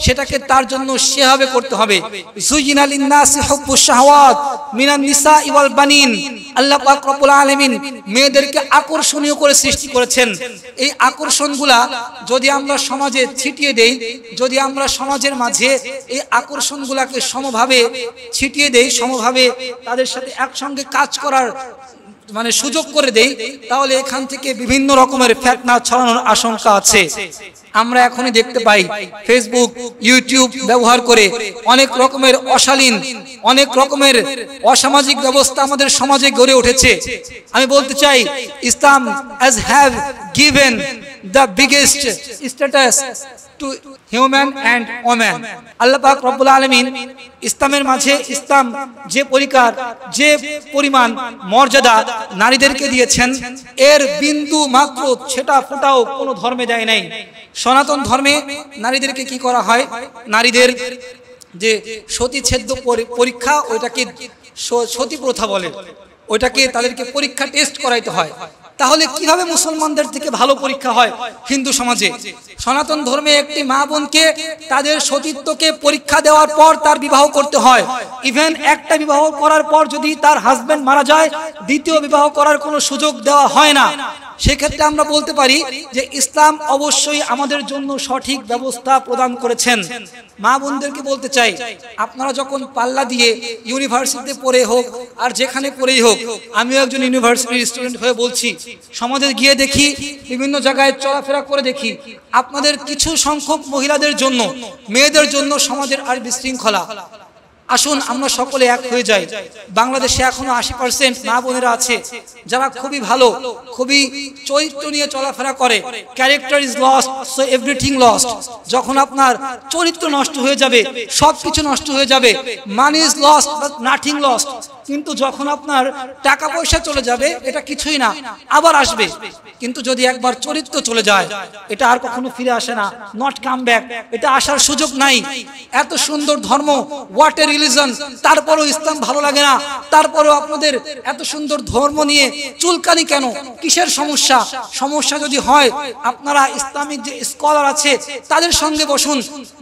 সেটাকে তার জন্য সেভাবে করতে হবে। যুয়িনা লিন-নাসি হুব্বুশ শাহাওয়াত মিনান নিসাই ওয়াল বানিন, আল্লাহ পাক রব্বুল আলামিন মেয়েদেরকে আকর্ষণীয় করে সৃষ্টি করেছেন। এই আকর্ষণগুলা যদি আমরা সমাজে ছিটিয়ে দেই, যদি আমরা সমাজের মাঝে এই আকর্ষণগুলাকে সমভাবে ছিটিয়ে দেই, সমভাবে তাদের সাথে একসঙ্গে কাজ করার মানে সুযোগ করে দেই, তাহলে এখান থেকে বিভিন্ন রকমের ফিতনা ছড়ানোর আশঙ্কা আছে। আমরা এখনই দেখতে পাই ফেসবুক, ইউটিউব ব্যবহার করে অনেক রকমের অশালীন, অনেক রকমের অসামাজিক ব্যবস্থা আমাদের সমাজে গড়ে উঠেছে। আমি বলতে চাই, ইসলাম has have given the biggest status to human and woman. আল্লাহ পাক রব্বুল আলামিন ইসলামের মাঝে, ইসলাম যে পরিমাণ মর্যাদা নারীদেরকে দিয়েছেন, এর বিন্দু মাত্র ছেটা ফোটাও কোনো ধর্মে দেয় নাই। সনাতন ধর্মে নারীদেরকে কি করা হয়, নারীদের যে সতীচ্ছেদ্য পরীক্ষা, ওইটাকে সতী প্রথা বলে, ওইটাকে তাদেরকে পরীক্ষা টেস্ট করাইতে হয়। তাহলে কিভাবে মুসলমানদের থেকে ভালো পরীক্ষা হয় হিন্দু সমাজে? সনাতন ধর্মে একটি মা বোনকে তাদের সতীত্বকে পরীক্ষা দেওয়ার পর তার বিবাহ করতে হয়। ইভেন একটা বিবাহ করার পর যদি তার হাজবেন্ড মারা যায়, দ্বিতীয় বিবাহ করার কোনো সুযোগ দেওয়া হয় না। সেক্ষেত্রে আমরা বলতে পারি যে ইসলাম অবশ্যই আমাদের জন্য সঠিক ব্যবস্থা প্রদান করেছেন। মা বোনদেরকে বলতে চাই, আপনারা যখন পাল্লা দিয়ে ইউনিভার্সিটিতে পড়ে হোক আর যেখানে পড়েই হোক, আমিও একজন ইউনিভার্সিটির স্টুডেন্ট হয়ে বলছি, সমাজে গিয়ে দেখি, বিভিন্ন জায়গায় চলাফেরা করে দেখি, আপনাদের কিছু সংখ্যক মহিলাদের জন্য, মেয়েদের জন্য সমাজের আর বিশৃঙ্খলা। আসুন আমরা সকলে এক হয়ে যাই। বাংলাদেশে এখনো 80% মা বোনেরা আছে যারা খুবই ভালো, খুবই চরিত্র নিয়ে চলাফেরা করে। Character is lost, so everything lost. যখন আপনার চরিত্র নষ্ট হয়ে যাবে, সবকিছু নষ্ট হয়ে যাবে। Money is lost but nothing lost. কিন্তু যখন আপনার টাকা পয়সা চলে যাবে, এটা কিছুই না, আবার আসবে। কিন্তু যদি একবার চরিত্র চলে যায়, এটা আর কখনো ফিরে আসে না, নট কাম ব্যাক। এটা আসার সুযোগ নাই। এত সুন্দর ধর্ম, হোয়াট এ রিলিজন, তারপরও ইসলাম ভালো লাগে না। তারপরও আপনাদের এত সুন্দর ধর্ম নিয়ে চুলকানি কেন? কিসের সমস্যা? সমস্যা যদি হয়, আপনারা ইসলামিক যে স্কলার আছে তাদের সঙ্গে বসুন।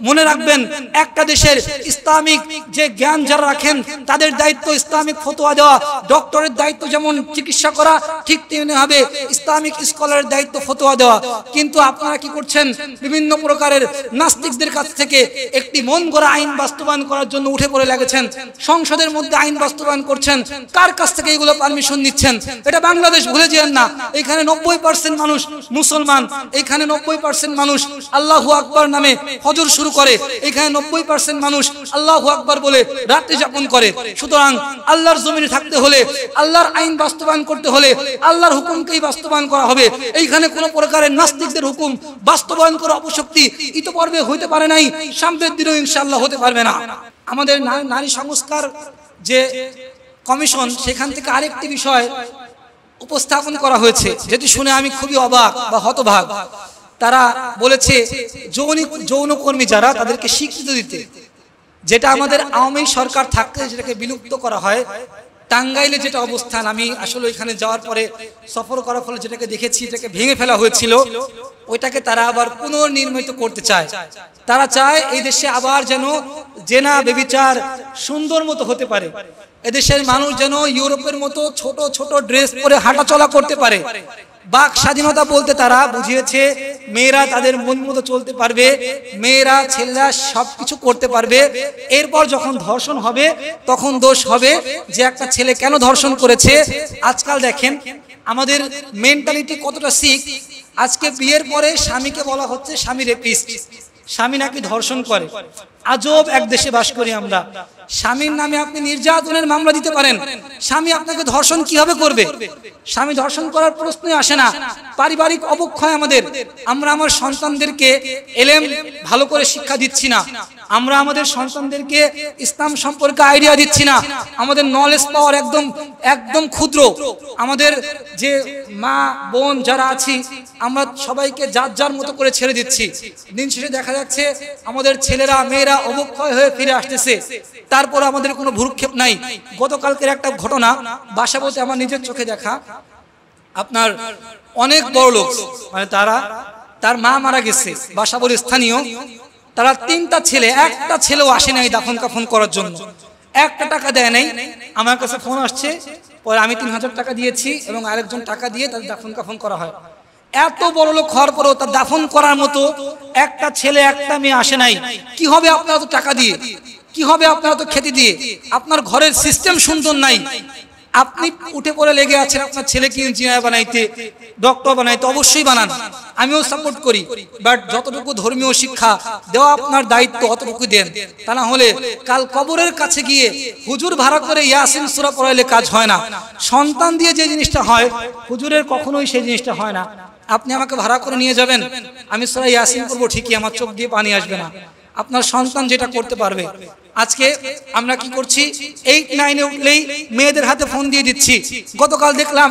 মনে রাখবেন, একটা দেশের ইসলামিক যে জ্ঞান যারা রাখেন, তাদের দায়িত্ব ইসলামিক ফতোয়া দেওয়া। ডক্টরের দায়িত্ব যেমন চিকিৎসা করা, ঠিক তেমনি হবে ইসলামিক স্কলারের দায়িত্ব ফতোয়া দেওয়া। কিন্তু আপনারা কি করছেন? বিভিন্ন প্রকারের নাস্তিকদের কাছ থেকে একটি মন গড়া আইন বাস্তবায়ন করার জন্য উঠে পড়ে লেগেছেন। সংসদের মধ্যে আইন বাস্তবায়ন করছেন। কার কাছ থেকে এগুলো পারমিশন নিচ্ছেন? এটা বাংলাদেশ, ভুলে যেন না। এখানে 90% মানুষ মুসলমান। এখানে 90% মানুষ আল্লাহু আকবার নামে ফজর শুরু করে। এখানে 90% মানুষ আল্লাহু আকবার বলে রাত্রি যাপন করে। সুতরাং আল্লাহর জমিনে থাকতে হলে, আল্লাহর আইন বাস্তবায়ন করতে হলে আল্লাহর হুকুমকেই বাস্তবায়ন করা হবে। এইখানে কোনো প্রকারের নাস্তিকদের হুকুম বাস্তবায়ন করা অপশক্তি ইতোপূর্বে হইতে পারে নাই, সামনের দিনেও ইনশাআল্লাহ হতে পারবে না। আমাদের নারী সংস্কার যে কমিশন, সেখান থেকে আরেকটি বিষয় উপস্থাপন করা হয়েছে, যেটি শুনে আমি খুবই অবাক বা হতভাগ। তারা বলেছে যৌনকর্মী যারা, তাদেরকে স্বীকৃতি দিতে, যেটা আমাদের আওয়ামী সরকার থাকতে যেটাকে বিলুপ্ত করা হয়। টাঙ্গাইলে যেটা অবস্থান, আমি আসলে ওইখানে যাওয়ার পরে সফর করার ফলে যেটাকে দেখেছি, এটাকে ভেঙে ফেলা হয়েছিল, ওইটাকে তারা আবার পুনর্নির্মিত করতে চায়। তারা চায় এই দেশে আবার যেন জেনা বেবিচার সুন্দর মতো হতে পারে। এদেশের মানুষ যেন ইউরোপের মতো ছোট ছোট ড্রেস পরে হাঁটাচলা করতে পারে। বাক স্বাধীনতা বলতে তারা বুঝিয়েছে মেয়েরা তাদের মন মতো চলতে পারবে, মেয়েরা ছেলেরা সবকিছু করতে পারবে। এরপর যখন ধর্ষণ হবে, তখন দোষ হবে যে একটা ছেলে কেন ধর্ষণ করেছে। আজকাল দেখেন আমাদের মেন্টালিটি কতটা সিক। আজকে বিয়ের পরে স্বামীকে বলা হচ্ছে স্বামী রেপিস্ট, স্বামী নাকি ধর্ষণ করে। আজব এক দেশে বাস করি আমরা। স্বামীর নামে আপনি নির্যাতনের মামলা দিতে পারেন, স্বামী আপনাকে ধর্ষণ কিভাবে করবে? স্বামী ধর্ষণ করার প্রশ্নই আসে না। পারিবারিক অবক্ষয় আমাদের। আমরা আমার সন্তানদেরকে এলেম ভালো করে শিক্ষা দিচ্ছি না। আমরা আমাদের সন্তানদেরকে ইসলাম সম্পর্কে আইডিয়া দিচ্ছি না। আমাদের নলেজ পাওয়ার একদম ক্ষুদ্র। আমাদের যে মা বোন যারা আছি, আমরা সবাইকে যার যার মতো করে ছেড়ে দিচ্ছি। দিন শেষে দেখা যাচ্ছে আমাদের ছেলেরা মেয়েরা অবক্ষয় হয়ে ফিরে আসতেছে। তারপর আমাদের কোনো ভ্রুক্ষেপ নাই। গতকালকের একটা ঘটনা বাসা বলতে আমার নিজের চোখে দেখা। আপনার অনেক বড় লোক, মানে তার মা মারা গেছে, বাসা বলে স্থানীয়। তারা 3টা ছেলে, একটা ছেলেও আসে নাই দাফন কাফন করার জন্য। একটা টাকা দেয় নাই। আমার কাছে ফোন আসছে, পরে আমি 3000 টাকা দিয়েছি এবং আরেকজন টাকা দিয়ে তাদের দাফন কাফন করা হয়। এত বড় লোক হওয়ার পরেও তার দাফন করার মতো একটা ছেলে একটা মেয়ে আসে নাই। কি হবে আপনারা তো টাকা দিয়ে? কি হবে আপনারা তো খেতে দিয়ে? আপনার ঘরের সিস্টেম সুন্দর নাই। আপনি উঠে পড়ে লেগে আছেন আপনার ছেলেকে ইঞ্জিনিয়ার বানাইতে, ডক্টর বানাইতে। অবশ্যই বানান, আমিও সাপোর্ট করি। বাট যতটুকু ধর্মীয় শিক্ষা দেওয়া আপনার দায়িত্ব, অতটুকু দেন। তা না হলে কাল কবরের কাছে গিয়ে হুজুর ভাড়া করে ইয়াসিন সূরা পড়াইলে কাজ হয় না। সন্তান দিয়ে যে জিনিসটা হয়, হুজুরের কখনোই সেই জিনিসটা হয় না। আপনি আমাকে ভাড়া করে নিয়ে যাবেন, আমি সূরা ইয়াসিন পড়বো ঠিকই, আমার চোখ দিয়ে পানি আসবে না। আপনার সন্তান যেটা করতে পারবে। আজকে আমরা কি করছি, 8-9-এ উঠলেই মেয়েদের হাতে ফোন দিয়ে দিচ্ছি। গতকাল দেখলাম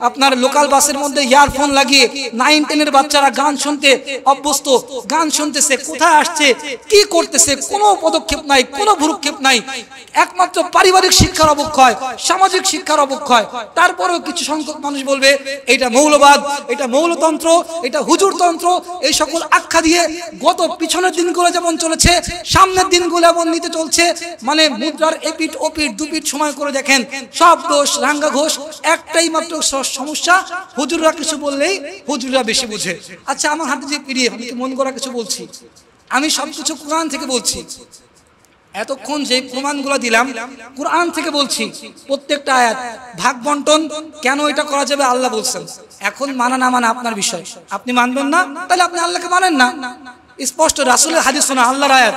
আপনার লোকাল বাসের মধ্যে ইয়ারফোন লাগিয়ে 9-10-এর বাচ্চারা গান শুনতে অভ্যস্ত, গান শুনতেছে। কোথায় আসছে, কি করতেছে, কোনো পদক্ষেপ নাই, কোনো ভ্রুক্ষেপ নাই। একমাত্র পারিবারিক শিক্ষার অবক্ষয়, সামাজিক শিক্ষার অবক্ষয়। তারপরেও কিছু সংখ্যক মানুষ বলবে এটা মৌলবাদ, এটা মৌলতন্ত্র, এটা হুজুরতন্ত্র, এই সকল আখ্যা দিয়ে গত পিছনের দিনগুলো যেমন চলেছে, সামনের দিনগুলো এমন নিতে চলছে। মানে মুদ্রার এপিঠ ওপিঠ দুপিঠ সময় করে দেখেন, সব দোষ রাঙ্গা ঘোষ। একটাই মাত্র সমস্যা, হুজুররা কিছু বললেই হুজুররা বেশি বুঝে। আচ্ছা, আমার হাতে যে পিডিএফ, আমি মন করা কিছু বলছি, আমি সবকিছু কোরআন থেকে বলছি। এতক্ষণ যে প্রমাণগুলো দিলাম কোরআন থেকে বলছি, প্রত্যেকটা আয়াত। ভাগ বন্টন কেন এটা করা যাবে আল্লাহ বলছেন। এখন মানা না মানা আপনার বিষয়, আপনি মানবেন না তাহলে আপনি আল্লাহকে মানেন না। স্পষ্ট রাসূলের হাদিস শোনা, আল্লাহর আয়াত,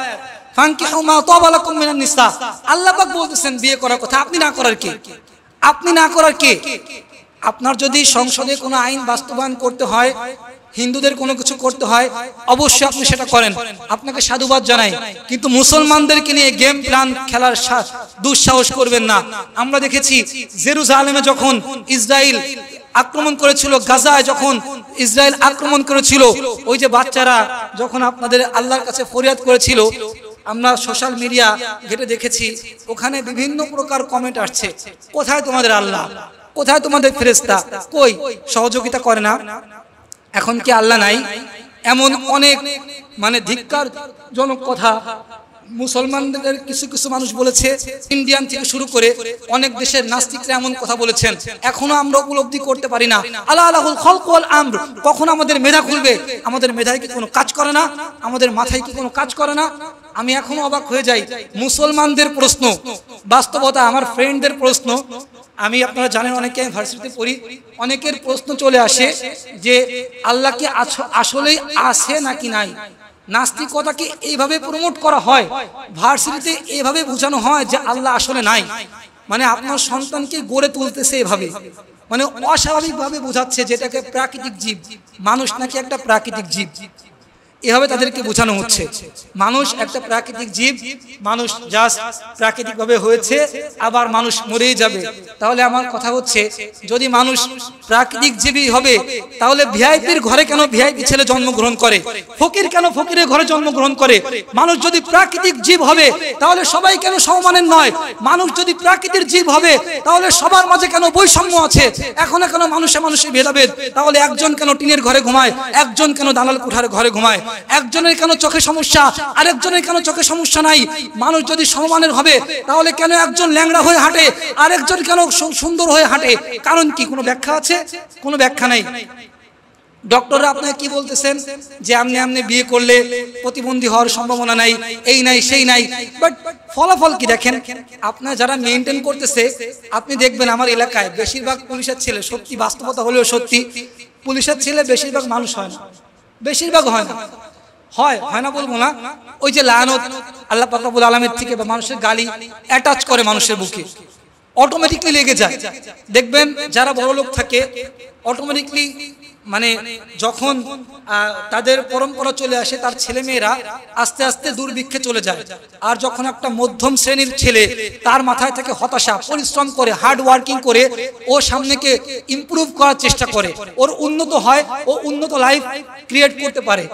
ফানকিহু মা তাবা লাকুম মিনান নিসা। আল্লাহ পাক বলতেছেন বিয়ে করার কথা, আপনি না করার কে? আপনি না করার কে? আপনার যদি সংসদে কোনো আইন বাস্তবায়ন করতে হয়, হিন্দুদের কোনো কিছু করতে হয়, অবশ্যই আপনি সেটা করেন, আপনাকে সাধুবাদ জানাই। কিন্তু মুসলমানদেরকে নিয়ে গেম প্ল্যান খেলার দুঃসাহস করবেন না। আমরা দেখেছি জেরুজালেমে যখন ইসরায়েল আক্রমণ করেছিল, গাজায় যখন ইসরায়েল আক্রমণ করেছিল, ওই যে বাচ্চারা যখন আপনাদের আল্লাহর কাছে ফরিয়াদ করেছিল, আমরা সোশ্যাল মিডিয়া ঘেটে দেখেছি, ওখানে বিভিন্ন প্রকার কমেন্ট আসছে, কোথায় তোমাদের আল্লাহ, কোথায় তোমাদের ফেরেশতা, কই সহযোগিতা করে না? এখন কি আল্লাহ নাই? এমন অনেক মানে ধিক্কারজনক কথা মুসলমানদের কিছু কিছু মানুষ বলেছে। ইন্ডিয়ান থেকে শুরু করে অনেক দেশের নাস্তিকরা এমন কথা বলেছেন, এখনো আমরা উপলব্ধি করতে পারি না। আল্লাহ লাহুল খালকু ওয়াল আমর, কখন আমাদের মেধা খুলবে? আমাদের মেধায় কি কোনো কাজ করে না? আমাদের মাথায় কি কোনো কাজ করে না? আমি এখনো অবাক হয়ে যাই। মুসলমানদের প্রশ্ন, বাস্তবতা, আমার ফ্রেন্ডদের প্রশ্ন, আমি আপনারা জানেন অনেকে ভার্সিটিতে পড়ি, অনেকের প্রশ্ন চলে আসে যে আল্লাহ কি আসলেই আছে নাকি নাই? নাস্তিকতাকে এইভাবে প্রমোট করা হয়, ভার্সিটিতে এইভাবে বোঝানো হয় যে আল্লাহ আসলে নাই। মানে আপনার সন্তানকে গড়ে তুলতেছে এভাবে, মানে অস্বাভাবিকভাবে বোঝাচ্ছে যেটাকে প্রাকৃতিক জীব, মানুষ নাকি একটা প্রাকৃতিক জীব। এভাবে তাদেরকে বোঝানো হচ্ছে মানুষ একটা প্রাকৃতিক জীব, মানুষ জাস্ট প্রাকৃতিকভাবে হয়েছে, আবার মানুষ মরেই যাবে। তাহলে আমার কথা হচ্ছে, যদি মানুষ প্রাকৃতিক জীবই হবে, তাহলে ভিআইপির ঘরে কেন ভিআইপি ছেলে জন্মগ্রহণ করে? ফকির কেন ফকিরের ঘরে জন্মগ্রহণ করে? মানুষ যদি প্রাকৃতিক জীব হবে, তাহলে সবাই কেন সমমানের নয়? মানুষ যদি প্রাকৃতিক জীব হবে, তাহলে সবার মাঝে কেন বৈষম্য আছে? এখন কেন মানুষে মানুষে ভেদাভেদ? তাহলে একজন কেন টিনের ঘরে ঘুমায়, একজন কেন দালাল কোঠার ঘরে ঘুমায়? একজনের কেন চোখে সমস্যা, আরেকজনের কেন চোখে সমস্যা নাই? মানুষ যদি সমমানের হবে, তাহলে কেন একজন ল্যাংড়া হয়ে হাঁটে, আরেকজন কেন সুন্দর হয়ে হাঁটে? কারণ কি? কোনো ব্যাখ্যা আছে? কোনো ব্যাখ্যা নাই। ডক্টররা আপনাকে কি বলতেছেন যে আপনি বিয়ে করলে প্রতিবন্ধী হওয়ার সম্ভাবনা নাই, এই নাই সেই নাই, বাট ফলাফল কি দেখেন? আপনারা যারা মেনটেন করতেছে, আপনি দেখবেন আমার এলাকায় বেশিরভাগ পুলিশের ছেলে, সত্যি বাস্তবতা হলেও সত্যি, পুলিশের ছেলে বেশিরভাগ মানুষ হয় না, বেশিরভাগ হয় না, হয় না বলবো না, ওই যে লানত আল্লাহ পাক রব্বুল আলামিন থেকে বা মানুষের গালি অ্যাটাচ করে মানুষের বুকে, অটোমেটিকলি লেগে যায়। দেখবেন যারা বড় লোক থাকে, অটোমেটিকলি মানে যখন তাদের পরম্পরা চলে আসে, তার ছেলে মেয়েরা আস্তে আস্তে দুর্ভিক্ষে চলে যায়। আর যখন একটা মধ্যম শ্রেণীর ছেলে, তার মাথায় থেকে হতাশা, পরিশ্রম করে, হার্ড ওয়ার্কিং করে ও সামনেকে ইমপ্রুভ করার চেষ্টা করে, ওর উন্নত হয়, ও উন্নত লাইফ ক্রিয়েট করতে পারে,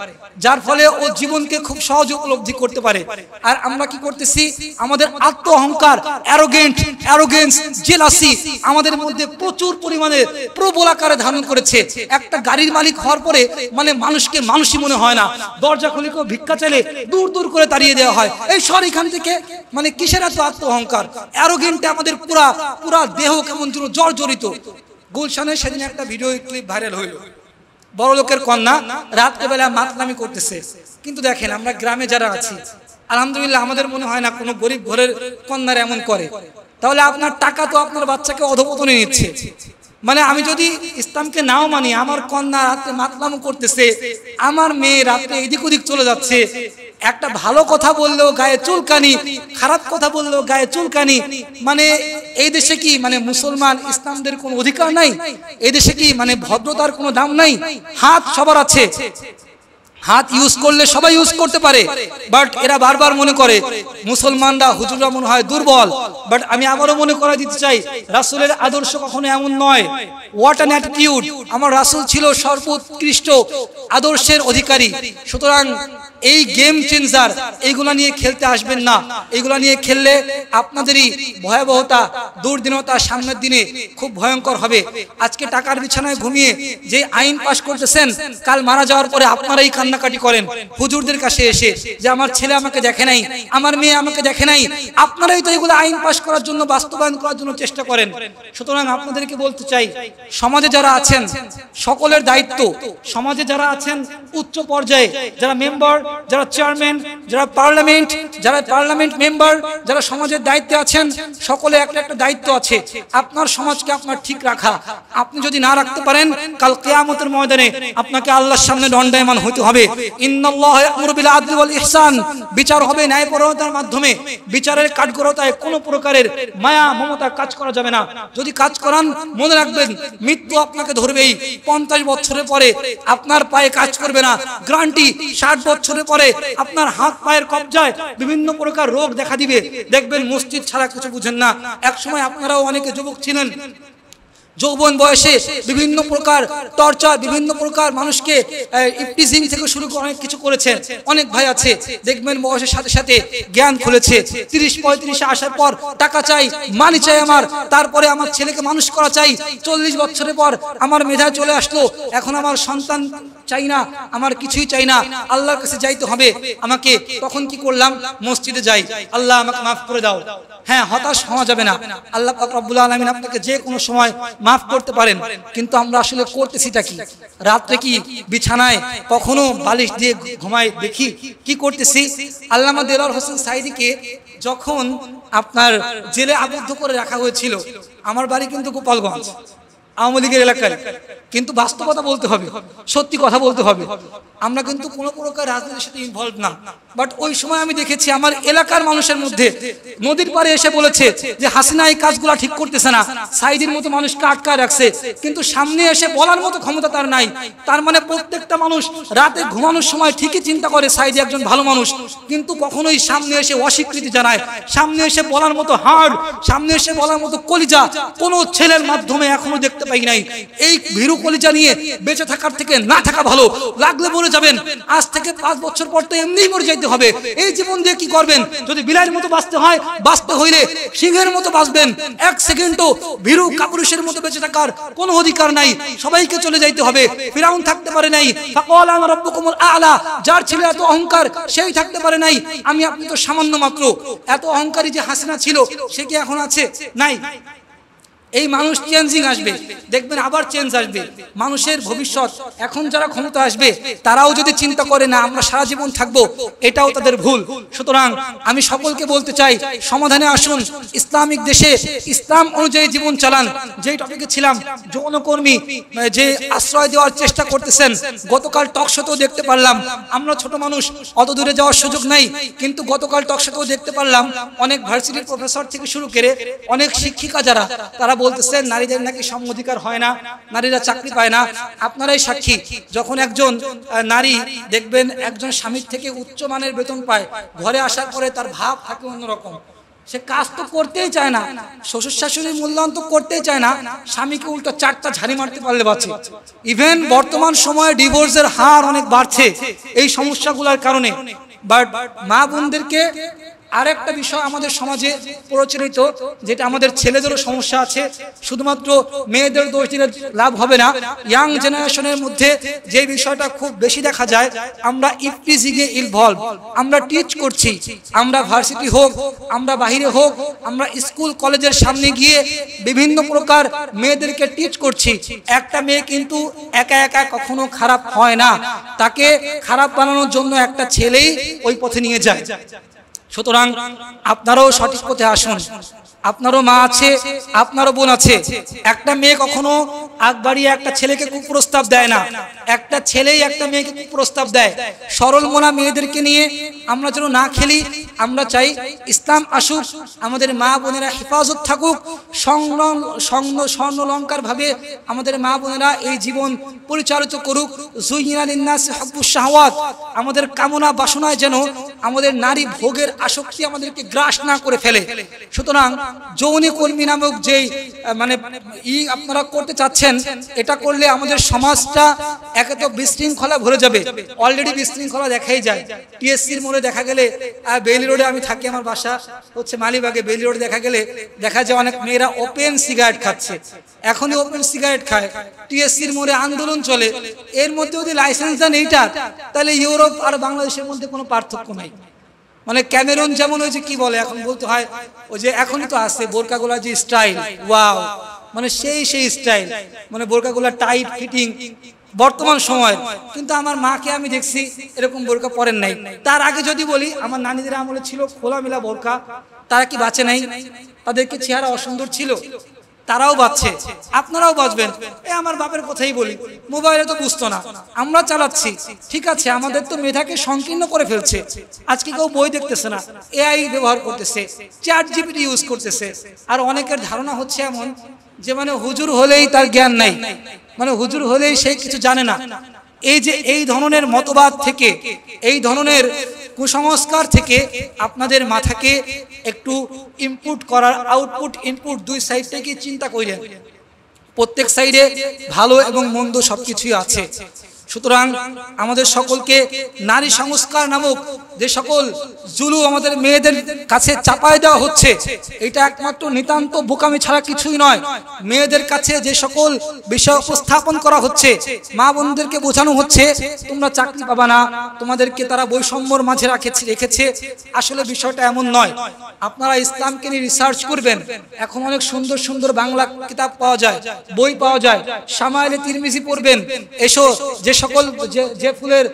যার ফলে ও জীবনকে খুব সহজে উপলব্ধি করতে পারে। আর আমরা কি করতেছি? আমাদের আত্ম অহংকার, অ্যারোগেন্স, জেলাসি আমাদের মধ্যে প্রচুর পরিমাণে প্রবল আকারে ধারণ করেছে। একটা গাড়ির মালিক হওয়ার পরে মানে মানুষকে মানুষই মনে হয় না, দরজা খুলে কেউ ভিক্ষা চাইলে দূর দূর করে তাড়িয়ে দেওয়া হয়। এই সর এখান থেকে, মানে কিসের এত আত্ম অহংকার, অ্যারোগেন্টে আমাদের পুরা দেহ কেমন যেন জর্জরিত। গুলশানে সেদিন একটা ভিডিও ক্লিপ ভাইরাল হইল, বড় লোকের কন্যা রাত্রেবেলা মাতলামি করতেছে। কিন্তু দেখেন আমরা গ্রামে যারা আছি, আলহামদুলিল্লাহ আমাদের মনে হয় না কোনো গরিব ঘরের কন্যারা এমন করে। তাহলে আপনার টাকা তো আপনার বাচ্চাকে অধপতনে নিচ্ছে। মানে আমি যদি ইসলামকে নাও মানি, আমার কন্যা রাতে মাতলামো করতেছে, আমার মেয়ে রাতে এদিক ওদিক চলে যাচ্ছে, একটা ভালো কথা বললেও গায়ে চুলকানি, খারাপ কথা বললেও গায়ে চুলকানি। মানে এই দেশে কি মানে মুসলমান ইসলামদের কোনো অধিকার নাই? এই দেশে কি মানে ভদ্রতার কোনো দাম নাই? হাত সবার আছে, হাত ইউজ করলে সবাই ইউজ করতে পারে, বাট এরা বারবার মনে করে মুসলমানরা হুজুররা মনে হয় দুর্বল। বাট আমি আবারও মনে করা দিতে চাই, রাসূলের আদর্শ কখনো এমন নয়। What an attitude! আমার রাসূল ছিল সর্বোৎকৃষ্ট আদর্শের অধিকারী। সুতরাং এই গেম চেঞ্জার এইগুলা নিয়ে খেলতে আসবেন না। এইগুলা নিয়ে খেললে আপনাদেরই ভয়াবহতা, দুর্দিনতা সামনের দিনে খুব ভয়ঙ্কর হবে। আজকে টাকার বিছানায় ঘুমিয়ে যে আইন পাশ করতেছেন, কাল মারা যাওয়ার পরে আপনারাই কান্নাকাটি করেন হুজুরদের কাছে এসে যে আমার ছেলে আমাকে দেখে নাই, আমার মেয়ে আমাকে দেখে নাই। আপনারাই তো এগুলো আইন পাশ করার জন্য, বাস্তবায়ন করার জন্য চেষ্টা করেন। সুতরাং আপনাদেরকে বলতে চাই, সমাজে যারা আছেন সকলের দায়িত্ব, সমাজে যারা আছেন উচ্চ পর্যায়ে, যারা মেম্বার, যারা চেয়ারম্যান, যারা পার্লামেন্ট মেম্বার, যারা সমাজের দায়িত্বে আছেন, সকলে একটা একটা দায়িত্ব আছে আপনার সমাজকে আপনার ঠিক রাখা। আপনি যদি না রাখতে পারেন, কাল কিয়ামতের ময়দানে আপনাকে আল্লাহর সামনে দণ্ডায়মান হতে হবে। ইন্নাল্লাহা ইয়া'মুরু বিল আদলি ওয়াল ইহসান, বিচার হবে ন্যায়পরায়ণতার মাধ্যমে। বিচারের কাঠগড়তায় কোনো প্রকারের মায়া মমতা কাজ করা যাবে না। যদি কাজ করান, মনে রাখবেন মৃত্যু আপনাকে ধরবেই। 50 বছরের পরে আপনার পায়ে কাজ করবে না, গ্যারান্টি। 60 বছরের পরে আপনার হাত পায়ের কবজায় বিভিন্ন প্রকার রোগ দেখা দিবে। দেখবেন মসজিদ ছাড়া কিছু বুঝেন না। একসময় আপনারাও অনেকে যুবক ছিলেন, যৌবন বয়সে বিভিন্ন প্রকার টর্চার, বিভিন্ন প্রকার মানুষকে ইপটিজিং থেকে শুরু করে অনেক কিছু করেছেন। অনেক ভাই আছে দেখবেন বয়সের সাথে সাথে জ্ঞান খুলেছে, 30-35 আসার পর টাকা চাই, মানি চাই আমার, তারপরে আমার ছেলেকে মানুষ করা চাই। 40 বছরের পর আমার মেধায় চলে আসলো, এখন আমার সন্তান চাই না, আমার কিছুই চাই না, আল্লাহর কাছে যাইতে হবে আমাকে। তখন কি করলাম? মসজিদে যাই, আল্লাহ আমাকে মাফ করে দাও। হ্যাঁ, হতাশ হওয়া যাবে না। আল্লাহ পাক রব্বুল আলামিন আপনাকে যে কোনো সময় মাফ করতে পারেন, কিন্তু আমরা আসলে করতেছিটা কি? রাত্রে কি বিছানায় কখনো বালিশ দিয়ে ঘুমাই দেখি? কি করতেছি? আল্লামা দেলোয়ার হোসেন সাঈদীকে যখন আপনার জেলে আবদ্ধ করে রাখা হয়েছিল, আমার বাড়ি কিন্তু গোপালগঞ্জ, আওয়ামী লীগের এলাকায়, কিন্তু বাস্তবতা বলতে হবে, সত্যি কথা বলতে হবে। আমরা কিন্তু কোনো প্রকার রাজনীতির সাথে ইনভলভ না, বাট ওই সময় আমি দেখেছি আমার এলাকার মানুষের মধ্যে নদীর পাড়ে এসে বলেছে যে হাসিনা এই কাজগুলা ঠিক করতেছে না, সাঈদীর মতো মানুষকে আটকায় রাখছে, কিন্তু সামনে এসে বলার মতো ক্ষমতা তার নাই। তার মানে প্রত্যেকটা মানুষ রাতে ঘুমানোর সময় ঠিকই চিন্তা করে সাঈদী একজন ভালো মানুষ, কিন্তু কখনোই সামনে এসে অস্বীকৃতি জানায়, সামনে এসে বলার মতো হাড়, সামনে এসে বলার মতো কলিজা কোনো ছেলের মাধ্যমে এখনো দেখতে পাই নাই। এই ভীরু কলিজা নিয়ে বেঁচে থাকার থেকে না থাকা ভালো। লাগলে বলে যাবেন আজ থেকে 5 বছর পর তো এমনিই মরে যাইতে হবে, এই জীবন দিয়ে কি করবেন? যদি বিলাইয়ের মতো বাঁচতে হয়, বাঁচতে হইলে সিংহের মতো বাঁচবেন। 1 সেকেন্ডও ভীরু কাপুরুষের মতো বেঁচে থাকার কোনো অধিকার নাই, সবাইকে চলে যাইতে হবে। ফিরাউন থাকতে পারে নাই, ফাকাল আনা রাব্বুকুমুল আ'লা, যার ছিল এত অহংকার সেই থাকতে পারে নাই। আমি আপনি তো সামান্য মাত্র। এত অহংকারী যে হাসিনা ছিল, সে কি এখন আছে? নাই। এই মানুষ চেঞ্জিং আসবে, দেখবেন আবার চেঞ্জ আসবে। মানুষের ভবিষ্যৎ, এখন যারা ক্ষমতা আসবে তারাও যদি চিন্তা করে না আমরা সারা জীবন থাকবো, এটাও তাদের ভুল। সুতরাং আমি সকলকে বলতে চাই, সমাধানে আসুন, ইসলামিক দেশে ইসলাম অনুযায়ী জীবন চালান। যেই টপিকে ছিলাম, যৌনকর্মী যে আশ্রয় দেওয়ার চেষ্টা করতেছেন, গতকাল টকশোতেও দেখতে পারলাম। আমরা ছোট মানুষ, অত দূরে যাওয়ার সুযোগ নাই, কিন্তু গতকাল টকশোতেও দেখতে পারলাম অনেক ভার্সিটির প্রফেসর থেকে শুরু করে অনেক শিক্ষিকা যারা, তারা বলতেছেন নারীদের নাকি সম অধিকার হয় না, নারীরা চাকরি পায় না। আপনারাই সাক্ষী, যখন একজন নারী দেখবেন একজন স্বামীর থেকে উচ্চমানের বেতন পায়, ঘরে আসার পরে তার ভাব থাকে অন্যরকম। সে কাজ তো করতেই চায় না, শ্বশুর শাশুড়ির মূল্যায়ন তো করতেই চায় না, স্বামীকে উল্টো 4টা ঝাড়ি মারতে পারলে বাঁচে। ইভেন বর্তমান সময়ে ডিভোর্সের হার অনেক বাড়ছে এই সমস্যাগুলোর কারণে। বাট মা বোনদেরকে আরেকটা বিষয় আমাদের সমাজে প্রচলিত, যেটা আমাদের ছেলেদেরও সমস্যা আছে, শুধুমাত্র মেয়েদের দোষ দিলে লাভ হবে না। ইয়াং জেনারেশনের মধ্যে যে বিষয়টা খুব বেশি দেখা যায়, আমরা ইপটিজিংয়ে ইনভলভ, আমরা টিচ করছি, আমরা ভার্সিটি হোক, আমরা বাহিরে হোক, আমরা স্কুল কলেজের সামনে গিয়ে বিভিন্ন প্রকার মেয়েদেরকে টিচ করছি। একটা মেয়ে কিন্তু একা একা কখনো খারাপ হয় না, তাকে খারাপ বানানোর জন্য একটা ছেলেই ওই পথে নিয়ে যায়। সুতরাং আপনারাও সঠিক পথে আসুন। আপনারও মা আছে, আপনারও বোন আছে। একটা মেয়ে কখনো আগ বাড়িয়ে একটা ছেলেকে কুপ্রস্তাব দেয় না, একটা ছেলেই একটা মেয়েকে কুপ্রস্তাব দেয়। সরল মনা মেয়েদেরকে নিয়ে আমরা যেন না খেলি। আমরা চাই ইসলাম আসুক, আমাদের মা বোনেরা হেফাজত থাকুক, স্বর্ণলঙ্কার ভাবে আমাদের মা বোনেরা এই জীবন পরিচালিত করুক। যুইয়িনা লিন-নাসি হুব্বুশ শাহওয়াত, আমাদের কামনা বাসনায় যেন আমাদের নারী ভোগের আসক্তি আমাদেরকে গ্রাস না করে ফেলে। সুতরাং যৌনকর্মী নামক যেই আপনারা করতে চাচ্ছেন, এটা করলে আমাদের সমাজটা একে তো বিশৃঙ্খলা ভরে যাবে। অলরেডি বিশৃঙ্খলা দেখাই যায়। টিএসসির মোড়ে দেখা গেলে, বেইলি রোডে আমি থাকি, আমার বাসা হচ্ছে মালিবাগে, বেইলি রোডে দেখা যায় অনেক মেয়েরা ওপেন সিগারেট খাচ্ছে। এখনই ওপেন সিগারেট খায়। টিএসসির মোড়ে আন্দোলন চলে। এর মধ্যে যদি লাইসেন্স দেন এইটার, তাহলে ইউরোপ আর বাংলাদেশের মধ্যে কোনো পার্থক্য নাই। ক্যামেরুন যেমন হয়েছে, কি বলে এখন বলতে হয়, ওই যে এখনই তো আছে বোরকাগুলা যে স্টাইল, ওয়াও, সেই স্টাইল, বোরকাগুলা টাইট ফিটিং বর্তমান সময়। কিন্তু আমার মাকে আমি দেখছি এরকম বোরকা পরেন নাই। তার আগে যদি বলি, আমার নানিদের আমলে ছিল খোলামেলা বোরকা। তারা কি বাঁচে নাই? তাদেরকে চেহারা অসুন্দর ছিল, তারাও বাঁচছে, আপনারাও বাঁচবেন। আমার বাপের কথাই বলি, মোবাইলে তো বুঝতো না, আমরা চালাচ্ছি, ঠিক আছে। আমাদের তো মেধাকে সংকীর্ণ করে ফেলছে। আজকে কেউ বই দেখতেছে না, এআই ব্যবহার করতেছে, চ্যাট জিপিটি ইউজ করতেছে। আর অনেকের ধারণা হচ্ছে এমন যে হুজুর হলেই তার জ্ঞান নাই, হুজুর হলেই সে কিছু জানে না। এই ধরনের মতবাদ থেকে, এই ধরনের কুসংস্কার থেকে আপনাদের মাথাকে একটু ইনপুট করার, আউটপুট ইনপুট দুই সাইড থেকে চিন্তা করেন। প্রত্যেক সাইডে ভালো এবং মন্দ সবকিছুই আছে। সুতরাং আমাদের সকলকে নারী সংস্কার নামক যে সকল জুলুম আমাদের মেয়েদের কাছে চাপায় দেওয়া হচ্ছে, এটা একমাত্র নিতান্ত বোকামি ছাড়া কিছুই নয়। মেয়েদের কাছে যে সকল বিষয় উপস্থাপন করা হচ্ছে, মা বোনদেরকে বোঝানো হচ্ছে তোমরা চাকরি পাবা না, তোমাদেরকে তারা বৈষম্যর মাঝে রেখেছে। আসলে বিষয়টা এমন নয়। আপনারা ইসলামকে নিয়ে রিসার্চ করবেন। এখন অনেক সুন্দর সুন্দর বাংলা কিতাব পাওয়া যায়, বই পাওয়া যায়। শামাইলে তিরমিজি পড়বেন। এসো যে সকল যে ফুলের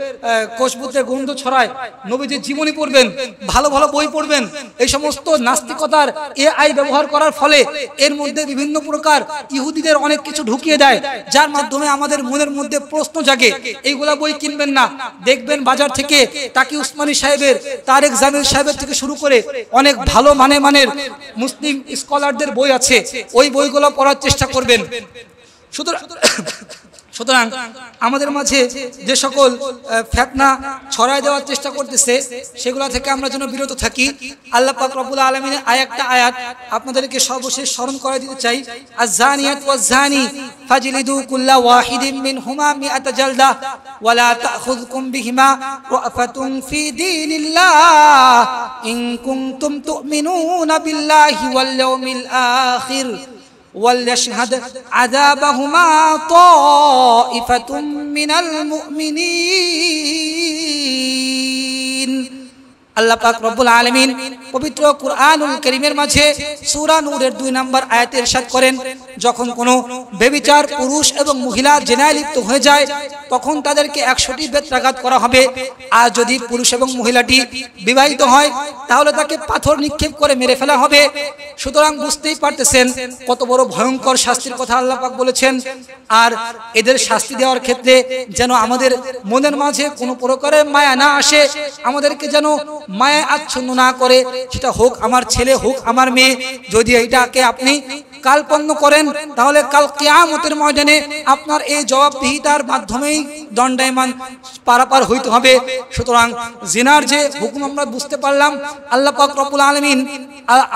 খুশবুতে গন্ধ ছড়ায়, নবীজির জীবনী পড়বেন, ভালো ভালো বই পড়বেন। এই সমস্ত নাস্তিকতার এআই ব্যবহার করার ফলে এর মধ্যে বিভিন্ন প্রকার ইহুদিদের অনেক কিছু ঢুকিয়ে দেয়, যার মাধ্যমে আমাদের মনের মধ্যে প্রশ্ন জাগে। এইগুলা বই কিনবেন না, দেখবেন বাজার থেকে তাকি উসমানী সাহেবের, তারেক জামিল সাহেবের থেকে শুরু করে অনেক ভালো মানের মুসলিম স্কলারদের বই আছে, ওই বইগুলো পড়ার চেষ্টা করবেন। সুতরাং আমাদের মাঝে যে সকল ফিতনা ছড়ায় দেওয়ার চেষ্টা করতেছে, সেগুলো থেকে আমরা যেন বিরত থাকি। আল্লাহ পাক রব্বুল আলামিনের একটা আয়াত আপনাদেরকে সর্বশেষ স্মরণ করে দিতে চাই। আয-যানিয়াতু ওয়াজ-যানি ফাজলিদু কুল্লা ওয়াহিদিন মিনহুমা মিআতা জালদা ওয়া লা তাখুযকুম বিহিমা রাফাতুন ফি দীনিল্লাহ ইন কুনতুম তু'মিনুনা বিল্লাহি ওয়াল ইয়াউমিল আখির وليشهد عذابهما طائفة من المؤمنين। আল্লাহ পাক রব্বুল আলামিন পবিত্র কুরআনুল কারীমের মাঝে সূরা নূরের 2 নম্বর আয়াতে ইরশাদ করেন, যখন কোনো ব্যভিচার পুরুষ এবং মহিলা জিনায় লিপ্ত হয়ে যায়, তখন তাদেরকে 100টি বেত্রাঘাত করা হবে। আর যদি পুরুষ এবং মহিলাটি বিবাহিত হয়, তাহলে তাকে পাথর নিক্ষেপ করে মেরে ফেলা হবে। সুতরাং বুঝতেই পারতেছেন কত বড় ভয়ঙ্কর শাস্তির কথা আল্লাহ পাক বলেছেন। আর এদের শাস্তি দেওয়ার ক্ষেত্রে যেন আমাদের মনের মাঝে কোনো প্রকারের মায়া না আসে, আমাদেরকে যেন মায়া আচ্ছন্ন না করে, সেটা হোক আমার ছেলে, হোক আমার মেয়ে। যদি এইটাকে আপনি কালপন্ন করেন, তাহলে কাল কিয়ামতের ময়দানে আপনার এই জবাবদিহিতার মাধ্যমেই দণ্ডায়মান পারাপার হইতে হবে। সুতরাং জিনার যে হুকুম আমরা বুঝতে পারলাম, আল্লাহ পাক রব্বুল আলামিন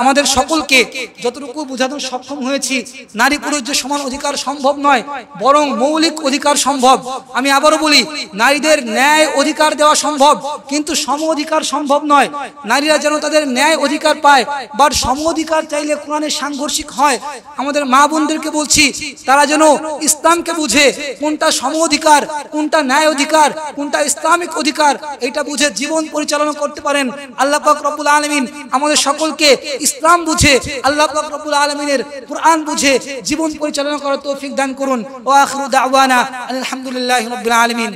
আমাদের সকলকে যতটুকু বোঝাতে সক্ষম হয়েছি, নারী পুরুষ যে সমান অধিকার সম্ভব নয়, বরং মৌলিক অধিকার সম্ভব। আমি আবারও বলি, নারীদের ন্যায় অধিকার দেওয়া সম্ভব, কিন্তু সম অধিকার সম্ভব নয়। নারীরা যেন তাদের ন্যায় অধিকার পায়, বাট সম অধিকার চাইলে কোরআনে সাংঘর্ষিক হয়। আমাদের মা বোনদেরকে বলছি, তারা যেন ইসলামকে বুঝে কোনটা সম অধিকার, কোনটা ন্যায় অধিকার, কোনটা ইসলামিক অধিকার, এটা বুঝে জীবন পরিচালনা করতে পারেন। আল্লাহ পাক রব্বুল আলামিন আমাদের সকলকে ইসলাম বুঝে, আল্লাহ পাক রব্বুল আলামিনের কুরআন বুঝে জীবন পরিচালনা করার তৌফিক দান করুন। ওয়া আখিরু দাওয়ানা আলহামদুলিল্লাহি রাব্বিল আলামিন।